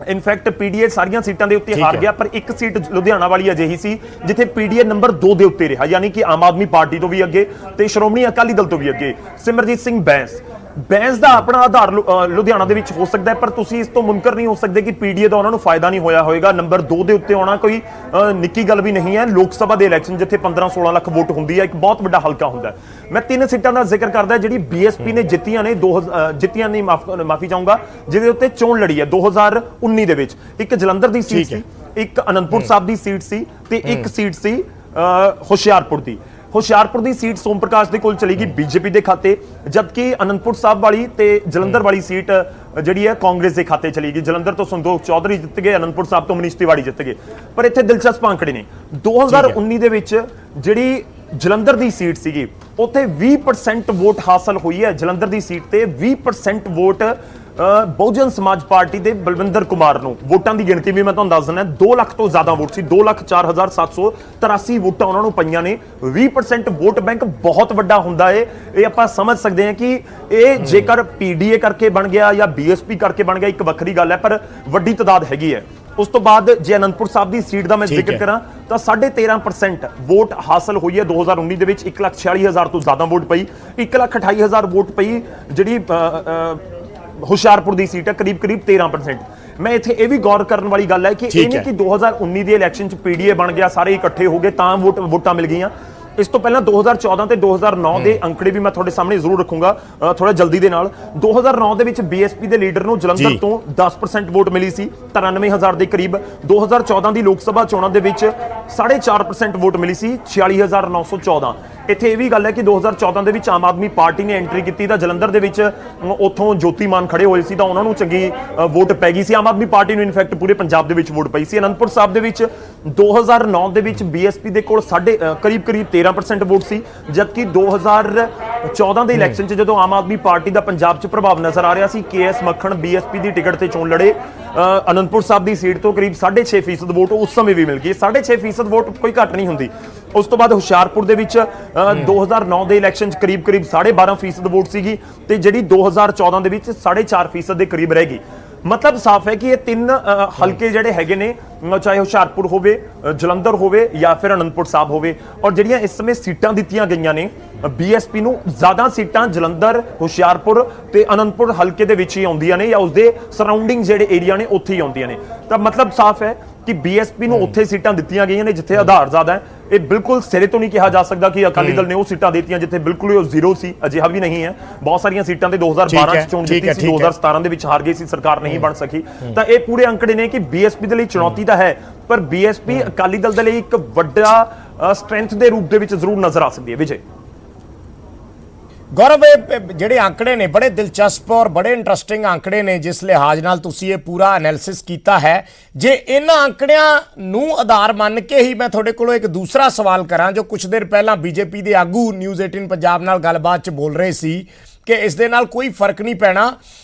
Speaker 2: ਇਨਫੈਕਟ ਪੀਡੀਏ ਸਾਰੀਆਂ ਸੀਟਾਂ ਦੇ ਉੱਤੇ ਹਾਰ ਗਿਆ, ਪਰ ਇੱਕ ਸੀਟ ਲੁਧਿਆਣਾ ਵਾਲੀ ਅਜਿਹੀ ਸੀ ਜਿੱਥੇ ਪੀਡੀਏ ਨੰਬਰ 2 ਦੇ ਉੱਤੇ ਰਿਹਾ, ਯਾਨੀ ਕਿ ਆਮ ਆਦਮੀ ਪਾਰਟੀ ਤੋਂ ਵੀ ਅੱਗੇ ਤੇ ਸ਼੍ਰੋਮਣੀ ਅਕਾਲੀ ਦਲ ਤੋਂ ਵੀ ਅੱਗੇ। ਸਿਮਰਜੀਤ ਸਿੰਘ ਬੈਂਸ ਦਾ ਆਪਣਾ ਆਧਾਰ ਲੁਧਿਆਣਾ ਦੇ ਵਿੱਚ ਹੋ ਸਕਦਾ ਹੈ, ਪਰ ਤੁਸੀਂ ਇਸ ਤੋਂ ਮੁਨਕਰ ਨਹੀਂ ਹੋ ਸਕਦੇ ਕਿ ਪੀਡੀਏ ਦਾ ਉਹਨਾਂ ਨੂੰ ਫਾਇਦਾ ਨਹੀਂ ਹੋਇਆ ਹੋਵੇਗਾ। ਨੰਬਰ 2 ਦੇ ਉੱਤੇ ਆਉਣਾ ਕੋਈ ਨਿੱਕੀ ਗੱਲ ਵੀ ਨਹੀਂ ਹੈ। ਲੋਕ ਸਭਾ ਦੇ ਇਲੈਕਸ਼ਨ ਜਿੱਥੇ 15-16 ਲੱਖ ਵੋਟ ਹੁੰਦੀ ਹੈ, ਇੱਕ ਬਹੁਤ ਵੱਡਾ ਹਲਕਾ ਹੁੰਦਾ ਹੈ। ਮੈਂ 3 ਸੀਟਾਂ ਦਾ ਜ਼ਿਕਰ ਕਰਦਾ ਜਿਹੜੀ ਬੀਐਸਪੀ ਨੇ ਜਿੱਤੀਆਂ ਨੇ, ਜਿੱਤੀਆਂ ਨਹੀਂ, ਮਾਫੀ ਚਾਹੂੰਗਾ, ਜਿਹਦੇ ਉੱਤੇ ਚੋਣ ਲੜੀ ਹੈ 2019 ਦੇ ਵਿੱਚ। ਇੱਕ ਜਲੰਧਰ ਦੀ ਸੀਟ ਸੀ, ਇੱਕ ਅਨੰਦਪੁਰ ਸਾਹਿਬ ਦੀ ਸੀਟ ਸੀ ਤੇ ਇੱਕ ਸੀਟ ਸੀ ਹੁਸ਼ਿਆਰਪੁਰ ਦੀ। ਹੁਸ਼ਿਆਰਪੁਰ ਦੀ ਸੀਟ ਸੋਮ ਪ੍ਰਕਾਸ਼ ਦੇ ਕੋਲ ਚਲੀ ਗਈ ਬੀਜੇਪੀ ਦੇ ਖਾਤੇ, ਜਦਕਿ ਅਨੰਦਪੁਰ ਸਾਹਿਬ ਵਾਲੀ ਤੇ ਜਲੰਧਰ ਵਾਲੀ ਸੀਟ ਜਿਹੜੀ ਹੈ ਕਾਂਗਰਸ ਦੇ ਖਾਤੇ ਚਲੀ ਗਈ। ਜਲੰਧਰ ਤੋਂ ਸੰਤੋਖ ਚੌਧਰੀ ਜਿੱਤ ਗਏ, ਅਨੰਦਪੁਰ ਸਾਹਿਬ ਤੋਂ ਮਨੀਸ਼ ਤਿਵਾੜੀ ਜਿੱਤ ਗਏ। ਪਰ ਇੱਥੇ ਦਿਲਚਸਪ ਅੰਕੜੇ ਨੇ, 2019 ਦੇ ਵਿੱਚ ਜਿਹੜੀ ਜਲੰਧਰ ਦੀ ਸੀਟ ਸੀਗੀ ਉੱਥੇ 20% ਵੋਟ ਹਾਸਲ ਹੋਈ ਹੈ। ਜਲੰਧਰ ਦੀ ਸੀਟ ਤੇ 20% ਵੋਟ ਬਹੁਜਨ ਸਮਾਜ ਪਾਰਟੀ ਦੇ ਬਲਵਿੰਦਰ ਕੁਮਾਰ ਨੂੰ। ਵੋਟਾਂ ਦੀ ਗਿਣਤੀ ਵੀ ਮੈਂ ਤੁਹਾਨੂੰ ਦੱਸ ਦਿੰਦਾ, 2 ਲੱਖ ਤੋਂ ਜ਼ਿਆਦਾ ਵੋਟ ਸੀ, 2,04,783 ਵੋਟਾਂ ਉਹਨਾਂ ਨੂੰ ਪਈਆਂ ਨੇ। 20% ਵੋਟ ਬੈਂਕ ਬਹੁਤ ਵੱਡਾ ਹੁੰਦਾ ਹੈ। ਇਹ ਆਪਾਂ ਸਮਝ ਸਕਦੇ ਹਾਂ ਕਿ ਇਹ ਜੇਕਰ ਪੀਡੀਏ ਕਰਕੇ ਬਣ ਗਿਆ ਜਾਂ ਬੀਐਸਪੀ ਕਰਕੇ ਬਣ ਗਿਆ ਇੱਕ ਵੱਖਰੀ ਗੱਲ ਹੈ, ਪਰ ਵੱਡੀ ਤਾਦਾਦ ਹੈਗੀ ਹੈ। ਉਸ ਤੋਂ ਬਾਅਦ ਜੇ ਅਨੰਦਪੁਰ ਸਾਹਿਬ ਦੀ ਸੀਟ ਦਾ ਮੈਂ ਜ਼ਿਕਰ ਕਰਾਂ ਤਾਂ 13.5% ਵੋਟ ਹਾਸਲ ਹੋਈ ਹੈ 2019 ਦੇ ਵਿੱਚ। 1,46,000 ਤੋਂ ਜ਼ਿਆਦਾ ਵੋਟ ਪਈ, 1,28,000 ਵੋਟ ਪਈ ਜਿਹੜੀ ਹੁਸ਼ਿਆਰਪੁਰ ਦੀ ਸੀਟ ਹੈ, ਕਰੀਬ 13%। ਮੈਂ ਇੱਥੇ ਇਹ ਵੀ ਗੌਰ ਕਰਨ ਵਾਲੀ ਗੱਲ ਹੈ ਕਿ ਇਹ ਨਹੀਂ ਕਿ 2019 ਦੇ ਇਲੈਕਸ਼ਨ 'ਚ ਪੀਡੀਏ ਬਣ ਗਿਆ, ਸਾਰੇ ਇਕੱਠੇ ਹੋ ਗਏ ਤਾਂ ਵੋਟਾਂ ਮਿਲ ਗਈਆਂ। ਇਸ ਤੋਂ ਪਹਿਲਾਂ 2014 ਤੇ 2009 ਦੇ ਅੰਕੜੇ ਵੀ ਮੈਂ ਤੁਹਾਡੇ ਸਾਹਮਣੇ ਜ਼ਰੂਰ ਰੱਖੂੰਗਾ ਥੋੜਾ ਜਲਦੀ ਦੇ ਨਾਲ। 2009 ਦੇ ਵਿੱਚ ਬੀਐਸਪੀ ਦੇ ਲੀਡਰ ਨੂੰ ਜਲੰਧਰ ਤੋਂ 10% ਵੋਟ ਮਿਲੀ ਸੀ, 93,000 ਦੇ ਕਰੀਬ। 2014 ਦੀ ਲੋਕ ਸਭਾ ਚੋਣਾਂ ਦੇ ਵਿੱਚ 4.5% ਵੋਟ ਮਿਲੀ ਸੀ, 46,914। ਇੱਥੇ ਇਹ ਵੀ ਗੱਲ ਹੈ ਕਿ 2014 ਦੇ ਵਿੱਚ ਆਮ ਆਦਮੀ ਪਾਰਟੀ ਨੇ ਐਂਟਰੀ ਕੀਤੀ ਤਾਂ ਜਲੰਧਰ ਦੇ ਵਿੱਚ ਉੱਥੋਂ ਜੋਤੀ ਮਾਨ ਖੜੇ ਹੋਏ ਸੀ ਤਾਂ ਉਹਨਾਂ ਨੂੰ ਚੰਗੀ ਵੋਟ ਪੈ ਗਈ ਸੀ। ਆਮ ਆਦਮੀ ਪਾਰਟੀ ਨੂੰ ਇਨਫੈਕਟ ਪੂਰੇ ਪੰਜਾਬ ਦੇ ਵਿੱਚ ਵੋਟ ਪਈ ਸੀ। ਅਨੰਦਪੁਰ ਸਾਹਿਬ ਦੇ ਵਿੱਚ 2009 ਦੇ ਵਿੱਚ ਬੀਐਸਪੀ ਦੇ ਕੋਲ ਕਰੀਬ 13% ਵੋਟ ਸੀ, ਜਦਕਿ 2014 ਦੇ ਇਲੈਕਸ਼ਨ 'ਚ ਜਦੋਂ ਆਮ ਆਦਮੀ ਪਾਰਟੀ ਦਾ ਪੰਜਾਬ 'ਚ ਪ੍ਰਭਾਵ ਨਜ਼ਰ ਆ ਰਿਹਾ ਸੀ, KS ਮੱਖਣ ਬੀਐਸਪੀ ਦੀ ਟਿਕਟ ਤੇ ਚੋਣ ਲੜੇ। ਅਨੰਦਪੁਰ ਸਾਹਿਬ ਦੀ ਸੀਟ ਤੋਂ ਕਰੀਬ 6.5% ਵੋਟ ਉਸ ਸਮੇਂ ਵੀ ਮਿਲ ਗਈ। 6.5% ਵੋਟ ਕੋਈ ਘੱਟ ਨਹੀਂ ਹੁੰਦੀ। ਉਸ ਤੋਂ ਬਾਅਦ ਹੁਸ਼ਿਆਰਪੁਰ ਦੇ ਵਿੱਚ 2009 ਦੇ ਇਲੈਕਸ਼ਨ 'ਚ ਕਰੀਬ 12.5% ਵੋਟ ਸੀਗੀ ਤੇ ਜਿਹੜੀ 2014 ਦੇ ਵਿੱਚ 4.5% ਦੇ ਕਰੀਬ ਰਹਿ ਗਈ। ਮਤਲਬ ਸਾਫ਼ ਹੈ ਕਿ ਇਹ 3 ਹਲਕੇ ਜਿਹੜੇ ਹੈਗੇ ਨੇ, ਚਾਹੇ ਹੁਸ਼ਿਆਰਪੁਰ ਹੋਵੇ, ਜਲੰਧਰ ਹੋਵੇ ਜਾਂ ਫਿਰ ਅਨੰਦਪੁਰ ਸਾਹਿਬ ਹੋਵੇ, ਔਰ ਜਿਹੜੀਆਂ ਇਸ ਸਮੇਂ ਸੀਟਾਂ ਦਿੱਤੀਆਂ ਗਈਆਂ ਨੇ ਬੀਐਸਪੀ ਨੂੰ, ਜ਼ਿਆਦਾ ਸੀਟਾਂ ਜਲੰਧਰ, ਹੁਸ਼ਿਆਰਪੁਰ ਤੇ ਅਨੰਦਪੁਰ ਹਲਕੇ ਦੇ ਵਿੱਚ ਹੀ ਆਉਂਦੀਆਂ ਨੇ ਜਾਂ ਉਸਦੇ ਸਰਾਊਂਡਿੰਗ ਜਿਹੜੇ ਏਰੀਆ ਨੇ ਉੱਥੇ ਹੀ ਆਉਂਦੀਆਂ ਨੇ। ਤਾਂ ਮਤਲਬ ਸਾਫ਼ ਹੈ ਕਿ ਬੀਐਸਪੀ ਨੂੰ ਉੱਥੇ ਸੀਟਾਂ ਦਿੱਤੀਆਂ ਗਈਆਂ ਨੇ ਜਿੱਥੇ ਆਧਾਰ ਜ਼ਿਆਦਾ ਹੈ। ਇਹ ਬਿਲਕੁਲ ਸਿਰੇ ਤੋਂ ਨਹੀਂ ਕਿਹਾ ਜਾ ਸਕਦਾ ਕਿ ਅਕਾਲੀ ਦਲ ਨੇ ਉਹ ਸੀਟਾਂ ਦਿੱਤੀਆਂ ਜਿੱਥੇ ਬਿਲਕੁਲ ਹੀ ਉਹ ਜ਼ੀਰੋ ਸੀ, ਅਜਿਹਾ ਵੀ ਨਹੀਂ ਹੈ। ਬਹੁਤ ਸਾਰੀਆਂ ਸੀਟਾਂ ਤੇ 2012 ਚ ਚੋਣ ਜਿੱਤੀ ਸੀ, 2017 ਦੇ ਵਿੱਚ ਹਾਰ ਗਈ ਸੀ, ਸਰਕਾਰ ਨਹੀਂ ਬਣ ਸਕੀ। ਤਾਂ ਇਹ ਪੂਰੇ ਅੰਕੜੇ ਨੇ ਕਿ ਬੀਐਸਪੀ ਦੇ ਲਈ ਚੁਣੌਤੀ ਤਾਂ ਹੈ, ਪਰ ਬੀਐਸਪੀ ਅਕਾਲੀ ਦਲ ਦੇ ਲਈ ਇੱਕ ਵੱਡਾ ਸਟਰੈਂਥ ਦੇ ਰੂਪ ਦੇ ਵਿੱਚ ਜ਼ਰੂਰ ਨਜ਼ਰ ਆ ਸਕਦੀ ਹੈ। ਵਿਜੇ
Speaker 1: ਗੌਰਵ, ਜਿਹੜੇ ਅੰਕੜੇ ਨੇ ਬੜੇ ਦਿਲਚਸਪ ਔਰ ਬੜੇ ਇੰਟਰਸਟਿੰਗ ਅੰਕੜੇ ਨੇ ਜਿਸ ਲਿਹਾਜ਼ ਨਾਲ ਤੁਸੀਂ ਇਹ ਪੂਰਾ ਐਨਾਲਿਸਿਸ ਕੀਤਾ ਹੈ। ਜੇ ਇਹਨਾਂ ਅੰਕੜਿਆਂ ਨੂੰ ਆਧਾਰ ਮੰਨ ਕੇ ਹੀ ਮੈਂ ਤੁਹਾਡੇ ਕੋਲੋਂ ਇੱਕ ਦੂਸਰਾ ਸਵਾਲ ਕਰਾਂ, ਜੋ ਕੁਝ ਦੇਰ ਪਹਿਲਾਂ ਬੀਜੇਪੀ ਦੇ ਆਗੂ ਨਿਊਜ਼ 18 ਪੰਜਾਬ ਨਾਲ ਗੱਲਬਾਤ 'ਚ ਬੋਲ ਰਹੇ ਸੀ ਕਿ ਇਸ ਦੇ ਨਾਲ ਕੋਈ ਫਰਕ ਨਹੀਂ ਪੈਣਾ,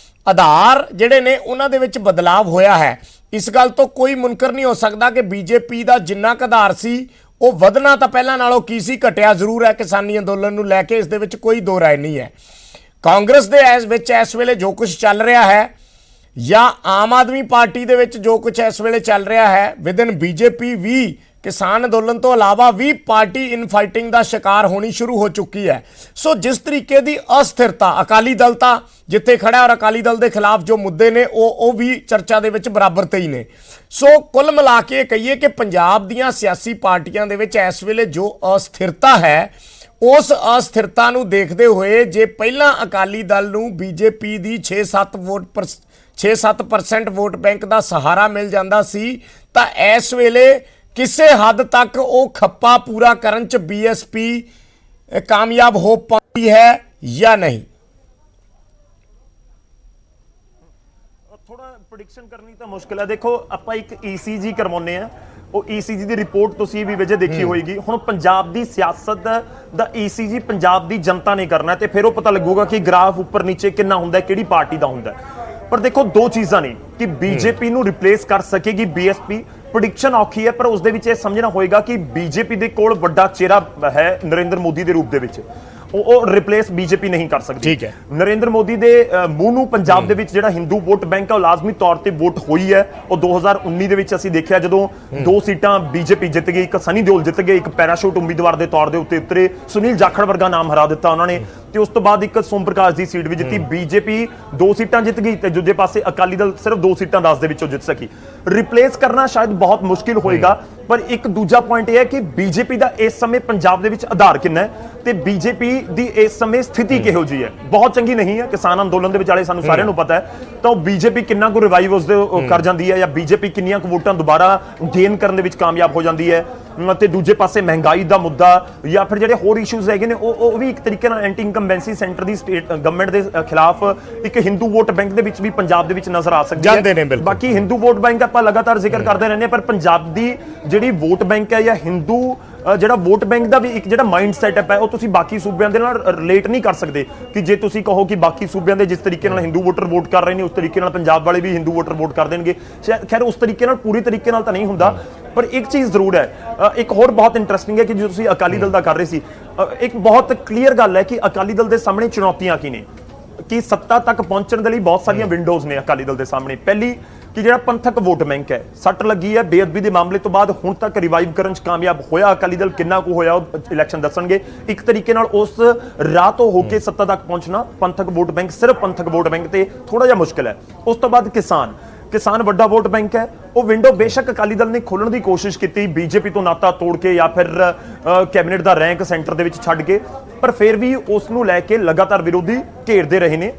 Speaker 1: ਆਧਾਰ ਜਿਹੜੇ ਨੇ ਉਹਨਾਂ ਦੇ ਵਿੱਚ ਬਦਲਾਵ ਹੋਇਆ ਹੈ। ਇਸ ਗੱਲ ਤੋਂ ਕੋਈ ਮੁਨਕਰ ਨਹੀਂ ਹੋ ਸਕਦਾ ਕਿ ਬੀਜੇਪੀ ਦਾ ਜਿੰਨਾ ਕੁ ਆਧਾਰ ਸੀ ਉਹ ਵਧਣਾ ਤਾਂ ਪਹਿਲਾਂ ਨਾਲੋਂ ਕੀ ਸੀ, ਘਟਿਆ ਜ਼ਰੂਰ ਹੈ ਕਿਸਾਨੀ ਅੰਦੋਲਨ ਨੂੰ ਲੈ ਕੇ, ਇਸ ਦੇ ਵਿੱਚ ਕੋਈ ਦੋ ਰਾਏ ਨਹੀਂ ਹੈ। ਕਾਂਗਰਸ ਦੇ ਵਿੱਚ ਇਸ ਵੇਲੇ ਜੋ ਕੁਝ ਚੱਲ ਰਿਹਾ ਹੈ ਜਾਂ ਆਮ ਆਦਮੀ ਪਾਰਟੀ ਦੇ ਵਿੱਚ ਜੋ ਕੁਝ ਇਸ ਵੇਲੇ ਚੱਲ ਰਿਹਾ ਹੈ, ਵਿਦਨ ਬੀਜੇਪੀ ਵੀ ਕਿਸਾਨ ਅੰਦੋਲਨ ਤੋਂ ਇਲਾਵਾ ਵੀ ਪਾਰਟੀ ਇਨਫਾਈਟਿੰਗ ਦਾ ਸ਼ਿਕਾਰ ਹੋਣੀ ਸ਼ੁਰੂ ਹੋ ਚੁੱਕੀ ਹੈ। ਸੋ ਜਿਸ ਤਰੀਕੇ ਦੀ ਅਸਥਿਰਤਾ, ਅਕਾਲੀ ਦਲ ਤਾਂ ਜਿੱਥੇ ਖੜਾ ਔਰ ਅਕਾਲੀ ਦਲ ਦੇ ਖਿਲਾਫ ਜੋ ਮੁੱਦੇ ਨੇ ਉਹ ਵੀ ਚਰਚਾ ਦੇ ਵਿੱਚ ਬਰਾਬਰ ਤੇ ਹੀ ਨੇ। ਸੋ ਕੁੱਲ ਮਿਲਾ ਕੇ ਕਹੀਏ ਕਿ ਪੰਜਾਬ ਦੀਆਂ ਸਿਆਸੀ ਪਾਰਟੀਆਂ ਦੇ ਵਿੱਚ ਇਸ ਵੇਲੇ ਜੋ ਅਸਥਿਰਤਾ ਹੈ, ਉਸ ਅਸਥਿਰਤਾ ਨੂੰ ਦੇਖਦੇ ਹੋਏ ਜੇ ਪਹਿਲਾਂ ਅਕਾਲੀ ਦਲ ਨੂੰ ਬੀਜੇਪੀ ਦੀ 6-7% ਵੋਟ ਬੈਂਕ ਦਾ ਸਹਾਰਾ ਮਿਲ ਜਾਂਦਾ ਸੀ, ਤਾਂ ਇਸ ਵੇਲੇ ਕਿਸੇ ਹੱਦ ਤੱਕ ਉਹ ਖੱਪਾ ਪੂਰਾ ਕਰਨ 'ਚ ਬੀਐਸਪੀ ਕਾਮਯਾਬ ਹੋ ਪਾਈ ਹੈ ਜਾਂ ਨਹੀਂ?
Speaker 2: ਥੋੜਾ ਪ੍ਰੈਡਿਕਸ਼ਨ ਕਰਨੀ ਤਾਂ ਮੁਸ਼ਕਿਲ ਹੈ। ਦੇਖੋ, ਆਪਾਂ ਇੱਕ ECG ਕਰਵਾਉਂਦੇ ਆ, ਉਹ ECG ਦੀ ਰਿਪੋਰਟ ਤੁਸੀਂ ਵੀ ਵਜੇ ਦੇਖੀ ਹੋਏਗੀ। ਹੁਣ ਪੰਜਾਬ ਦੀ ਸਿਆਸਤ ਦਾ ECG ਪੰਜਾਬ ਦੀ ਜਨਤਾ ਨੇ ਕਰਨਾ ਤੇ ਫਿਰ ਉਹ ਪਤਾ ਲੱਗੂਗਾ ਕਿ ਗ੍ਰਾਫ ਉੱਪਰ ਨੀਚੇ ਕਿੰਨਾ ਹੁੰਦਾ, ਕਿਹੜੀ ਪਾਰਟੀ ਦਾ ਹੁੰਦਾ। ਪਰ ਦੇਖੋ, ਦੋ ਚੀਜ਼ਾਂ ਨੇ ਕਿ ਬੀਜੇਪੀ ਨੂੰ ਰਿਪਲੇਸ ਕਰ ਸਕੇਗੀ ਬੀਐਸਪੀ, ਪ੍ਰੈਡਿਕਸ਼ਨ ਔਖੀ ਹੈ, ਪਰ ਉਸ ਦੇ ਵਿੱਚ ਇਹ ਸਮਝਣਾ ਹੋਏਗਾ ਕਿ ਬੀਜੇਪੀ ਦੇ ਕੋਲ ਵੱਡਾ ਚਿਹਰਾ ਹੈ ਨਰਿੰਦਰ ਮੋਦੀ ਦੇ ਰੂਪ ਦੇ ਵਿੱਚ। ਉਹ ਰਿਪਲੇਸ ਬੀਜੇਪੀ ਨਹੀਂ ਕਰ ਸਕਦੀ।
Speaker 1: ਠੀਕ ਹੈ।
Speaker 2: ਨਰਿੰਦਰ ਮੋਦੀ ਦੇ ਮੂੰਹ ਨੂੰ ਪੰਜਾਬ ਦੇ ਵਿੱਚ ਜਿਹੜਾ ਹਿੰਦੂ ਵੋਟ ਬੈਂਕ ਹੈ ਉਹ ਲਾਜ਼ਮੀ ਤੌਰ ਤੇ ਵੋਟ ਹੋਈ ਹੈ। ਉਹ 2019 ਦੇ ਵਿੱਚ ਅਸੀਂ ਦੇਖਿਆ ਜਦੋਂ 2 ਸੀਟਾਂ ਬੀਜੇਪੀ ਜਿੱਤ ਗਈ, ਇੱਕ ਸਨੀ ਦਿਓਲ ਜਿੱਤ ਗਏ, ਇੱਕ ਪੈਰਾਸ਼ੂਟ ਉਮੀਦਵਾਰ ਦੇ ਤੌਰ ਦੇ ਉੱਤੇ ਉਤਰੇ, ਸੁਨੀਲ ਜਾਖੜ ਵਰਗਾ ਨਾਮ ਹਰਾ ਦਿੱਤਾ ਉਹਨਾਂ ਨੇ, ਤੇ ਉਸ ਤੋਂ ਬਾਅਦ ਇੱਕ ਸੋਮ ਪ੍ਰਕਾਸ਼ ਦੀ ਸੀਟ ਵੀ ਜਿੱਤੀ। ਬੀਜੇਪੀ 2 ਸੀਟਾਂ ਜਿੱਤ ਗਈ ਤੇ ਦੂਜੇ ਪਾਸੇ ਅਕਾਲੀ ਦਲ ਸਿਰਫ 2 ਸੀਟਾਂ 10 ਦੇ ਵਿੱਚੋਂ ਜਿੱਤ ਸਕੀ। ਰਿਪਲੇਸ ਕਰਨਾ ਸ਼ਾਇਦ ਬਹੁਤ ਮੁਸ਼ਕਿਲ ਹੋਏਗਾ, ਪਰ ਇੱਕ ਦੂਜਾ ਪੁਆਇੰਟ ਇਹ ਹੈ ਕਿ ਬੀਜੇਪੀ ਦਾ ਇਸ ਸਮੇਂ ਪੰਜਾਬ ਦੇ ਵਿੱਚ ਆਧਾਰ ਕਿੰਨਾ ਹੈ ਤੇ ਬੀਜੇਪੀ ਦੀ ਇਸ ਸਮੇਂ ਸਥਿਤੀ ਕਿਹੋ ਜੀ ਹੈ। ਬਹੁਤ ਚੰਗੀ ਨਹੀਂ ਹੈ, ਕਿਸਾਨ ਅੰਦੋਲਨ ਦੇ ਵਿਚਾਲੇ ਸਾਨੂੰ ਸਾਰਿਆਂ ਨੂੰ ਪਤਾ ਹੈ। ਤਾਂ ਉਹ ਬੀਜੇਪੀ ਕਿੰਨਾ ਕੁ ਰਿਵਾਈਵ ਉਸ ਦੇ ਕਰ ਜਾਂਦੀ ਹੈ, ਜਾਂ ਬੀਜੇਪੀ ਕਿੰਨੀਆਂ ਕੁ ਵੋਟਾਂ ਦੁਬਾਰਾ ਗੇਨ ਕਰਨ ਦੇ ਵਿੱਚ ਕਾਮਯਾਬ ਹੋ ਜਾਂਦੀ ਹੈ। ਤੇ ਦੂਜੇ ਪਾਸੇ ਮਹਿੰਗਾਈ ਦਾ ਮੁੱਦਾ ਜਾਂ ਫਿਰ ਜਿਹੜੇ ਹੋਰ ਇਸ਼ੂਜ਼ ਹੈਗੇ ਨੇ ਉਹ ਵੀ ਇੱਕ ਤਰੀਕੇ ਨਾਲ ਐਂਟੀ ਇਨਕੰਬੈਂਸੀ ਸੈਂਟਰ ਦੀ ਸਟੇਟ ਗਵਰਨਮੈਂਟ ਦੇ ਖਿਲਾਫ ਇੱਕ ਹਿੰਦੂ ਵੋਟ ਬੈਂਕ ਦੇ ਵਿੱਚ ਵੀ ਪੰਜਾਬ ਦੇ ਵਿੱਚ ਨਜ਼ਰ ਆ ਸਕਦੀ ਹੈ। ਬਾਕੀ ਹਿੰਦੂ ਵੋਟ ਬੈਂਕ ਆਪਾਂ ਲਗਾਤਾਰ ਜ਼ਿਕਰ ਕਰਦੇ ਰਹਿੰਦੇ ਹਾਂ, ਪਰ ਪੰਜਾਬ ਦੀ ਜਿਹੜੀ ਵੋਟ ਬੈਂਕ ਹੈ ਜਾਂ ਹਿੰਦੂ ਜਿਹੜਾ ਵੋਟ ਬੈਂਕ ਦਾ ਵੀ ਇੱਕ ਜਿਹੜਾ ਮਾਈਂਡ ਸੈਟਅਪ ਹੈ ਉਹ ਤੁਸੀਂ ਬਾਕੀ ਸੂਬਿਆਂ ਦੇ ਨਾਲ ਰਿਲੇਟ ਨਹੀਂ ਕਰ ਸਕਦੇ ਕਿ ਜੇ ਤੁਸੀਂ ਕਹੋ ਕਿ ਬਾਕੀ ਸੂਬਿਆਂ ਦੇ ਜਿਸ ਤਰੀਕੇ ਨਾਲ ਹਿੰਦੂ ਵੋਟਰ ਵੋਟ ਕਰ ਰਹੇ ਨੇ ਉਸ ਤਰੀਕੇ ਨਾਲ ਪੰਜਾਬ ਵਾਲੇ ਵੀ ਹਿੰਦੂ ਵੋਟਰ ਵੋਟ ਕਰ ਦੇਣਗੇ। ਖੈਰ ਉਸ ਤਰੀਕੇ ਨਾਲ ਪੂਰੀ ਤਰੀਕੇ ਨਾਲ ਤਾਂ ਨਹੀਂ ਹੁੰਦਾ, ਪਰ ਇੱਕ ਚੀਜ਼ ਜ਼ਰੂਰ ਹੈ, ਇੱਕ ਹੋਰ ਬਹੁਤ ਇੰਟਰਸਟਿੰਗ ਹੈ ਕਿ ਜੋ ਤੁਸੀਂ ਅਕਾਲੀ ਦਲ ਦਾ ਕਰ ਰਹੇ ਸੀ, ਇੱਕ ਬਹੁਤ ਕਲੀਅਰ ਗੱਲ ਹੈ ਕਿ ਅਕਾਲੀ ਦਲ ਦੇ ਸਾਹਮਣੇ ਚੁਣੌਤੀਆਂ ਕੀ ਨੇ, ਕਿ ਸੱਤਾ ਤੱਕ ਪਹੁੰਚਣ ਦੇ ਲਈ ਬਹੁਤ ਸਾਰੀਆਂ ਵਿੰਡੋਜ਼ ਨੇ ਅਕਾਲੀ ਦਲ ਦੇ ਸਾਹਮਣੇ। ਪਹਿਲੀ ਕਿ ਜਿਹੜਾ ਪੰਥਕ ਵੋਟ ਬੈਂਕ ਹੈ, ਸੱਟ ਲੱਗੀ ਹੈ ਬੇਅਦਬੀ ਦੇ ਮਾਮਲੇ ਤੋਂ ਬਾਅਦ, ਹੁਣ ਤੱਕ ਰਿਵਾਈਵ ਕਰਨ 'ਚ ਕਾਮਯਾਬ ਹੋਇਆ ਅਕਾਲੀ ਦਲ, ਕਿੰਨਾ ਕੁ ਹੋਇਆ ਉਹ ਇਲੈਕਸ਼ਨ ਦੱਸਣਗੇ। ਇੱਕ ਤਰੀਕੇ ਨਾਲ ਉਸ ਰਾਹ ਤੋਂ ਹੋ ਕੇ ਸੱਤਾ ਤੱਕ ਪਹੁੰਚਣਾ ਪੰਥਕ ਵੋਟ ਬੈਂਕ, ਸਿਰਫ ਪੰਥਕ ਵੋਟ ਬੈਂਕ ਤੇ ਥੋੜਾ ਜਿਹਾ ਮੁਸ਼ਕਿਲ ਹੈ। ਉਸ ਤੋਂ ਬਾਅਦ ਕਿਸਾਨ ਵੱਡਾ ਵੋਟ ਬੈਂਕ ਹੈ, ਉਹ ਵਿੰਡੋ ਬੇਸ਼ੱਕ ਅਕਾਲੀ ਦਲ ਨੇ ਖੋਲਣ ਦੀ ਕੋਸ਼ਿਸ਼ ਕੀਤੀ ਬੀਜੇਪੀ ਤੋਂ ਨਾਤਾ ਤੋੜ ਕੇ ਜਾਂ ਫਿਰ ਕੈਬਨਿਟ ਦਾ ਰੈਂਕ ਸੈਂਟਰ ਦੇ ਵਿੱਚ ਛੱਡ ਕੇ, ਪਰ ਫਿਰ ਵੀ ਉਸ ਨੂੰ ਲੈ ਕੇ ਲਗਾਤਾਰ ਵਿਰੋਧੀ ਘੇਰਦੇ ਰਹੇ ਨੇ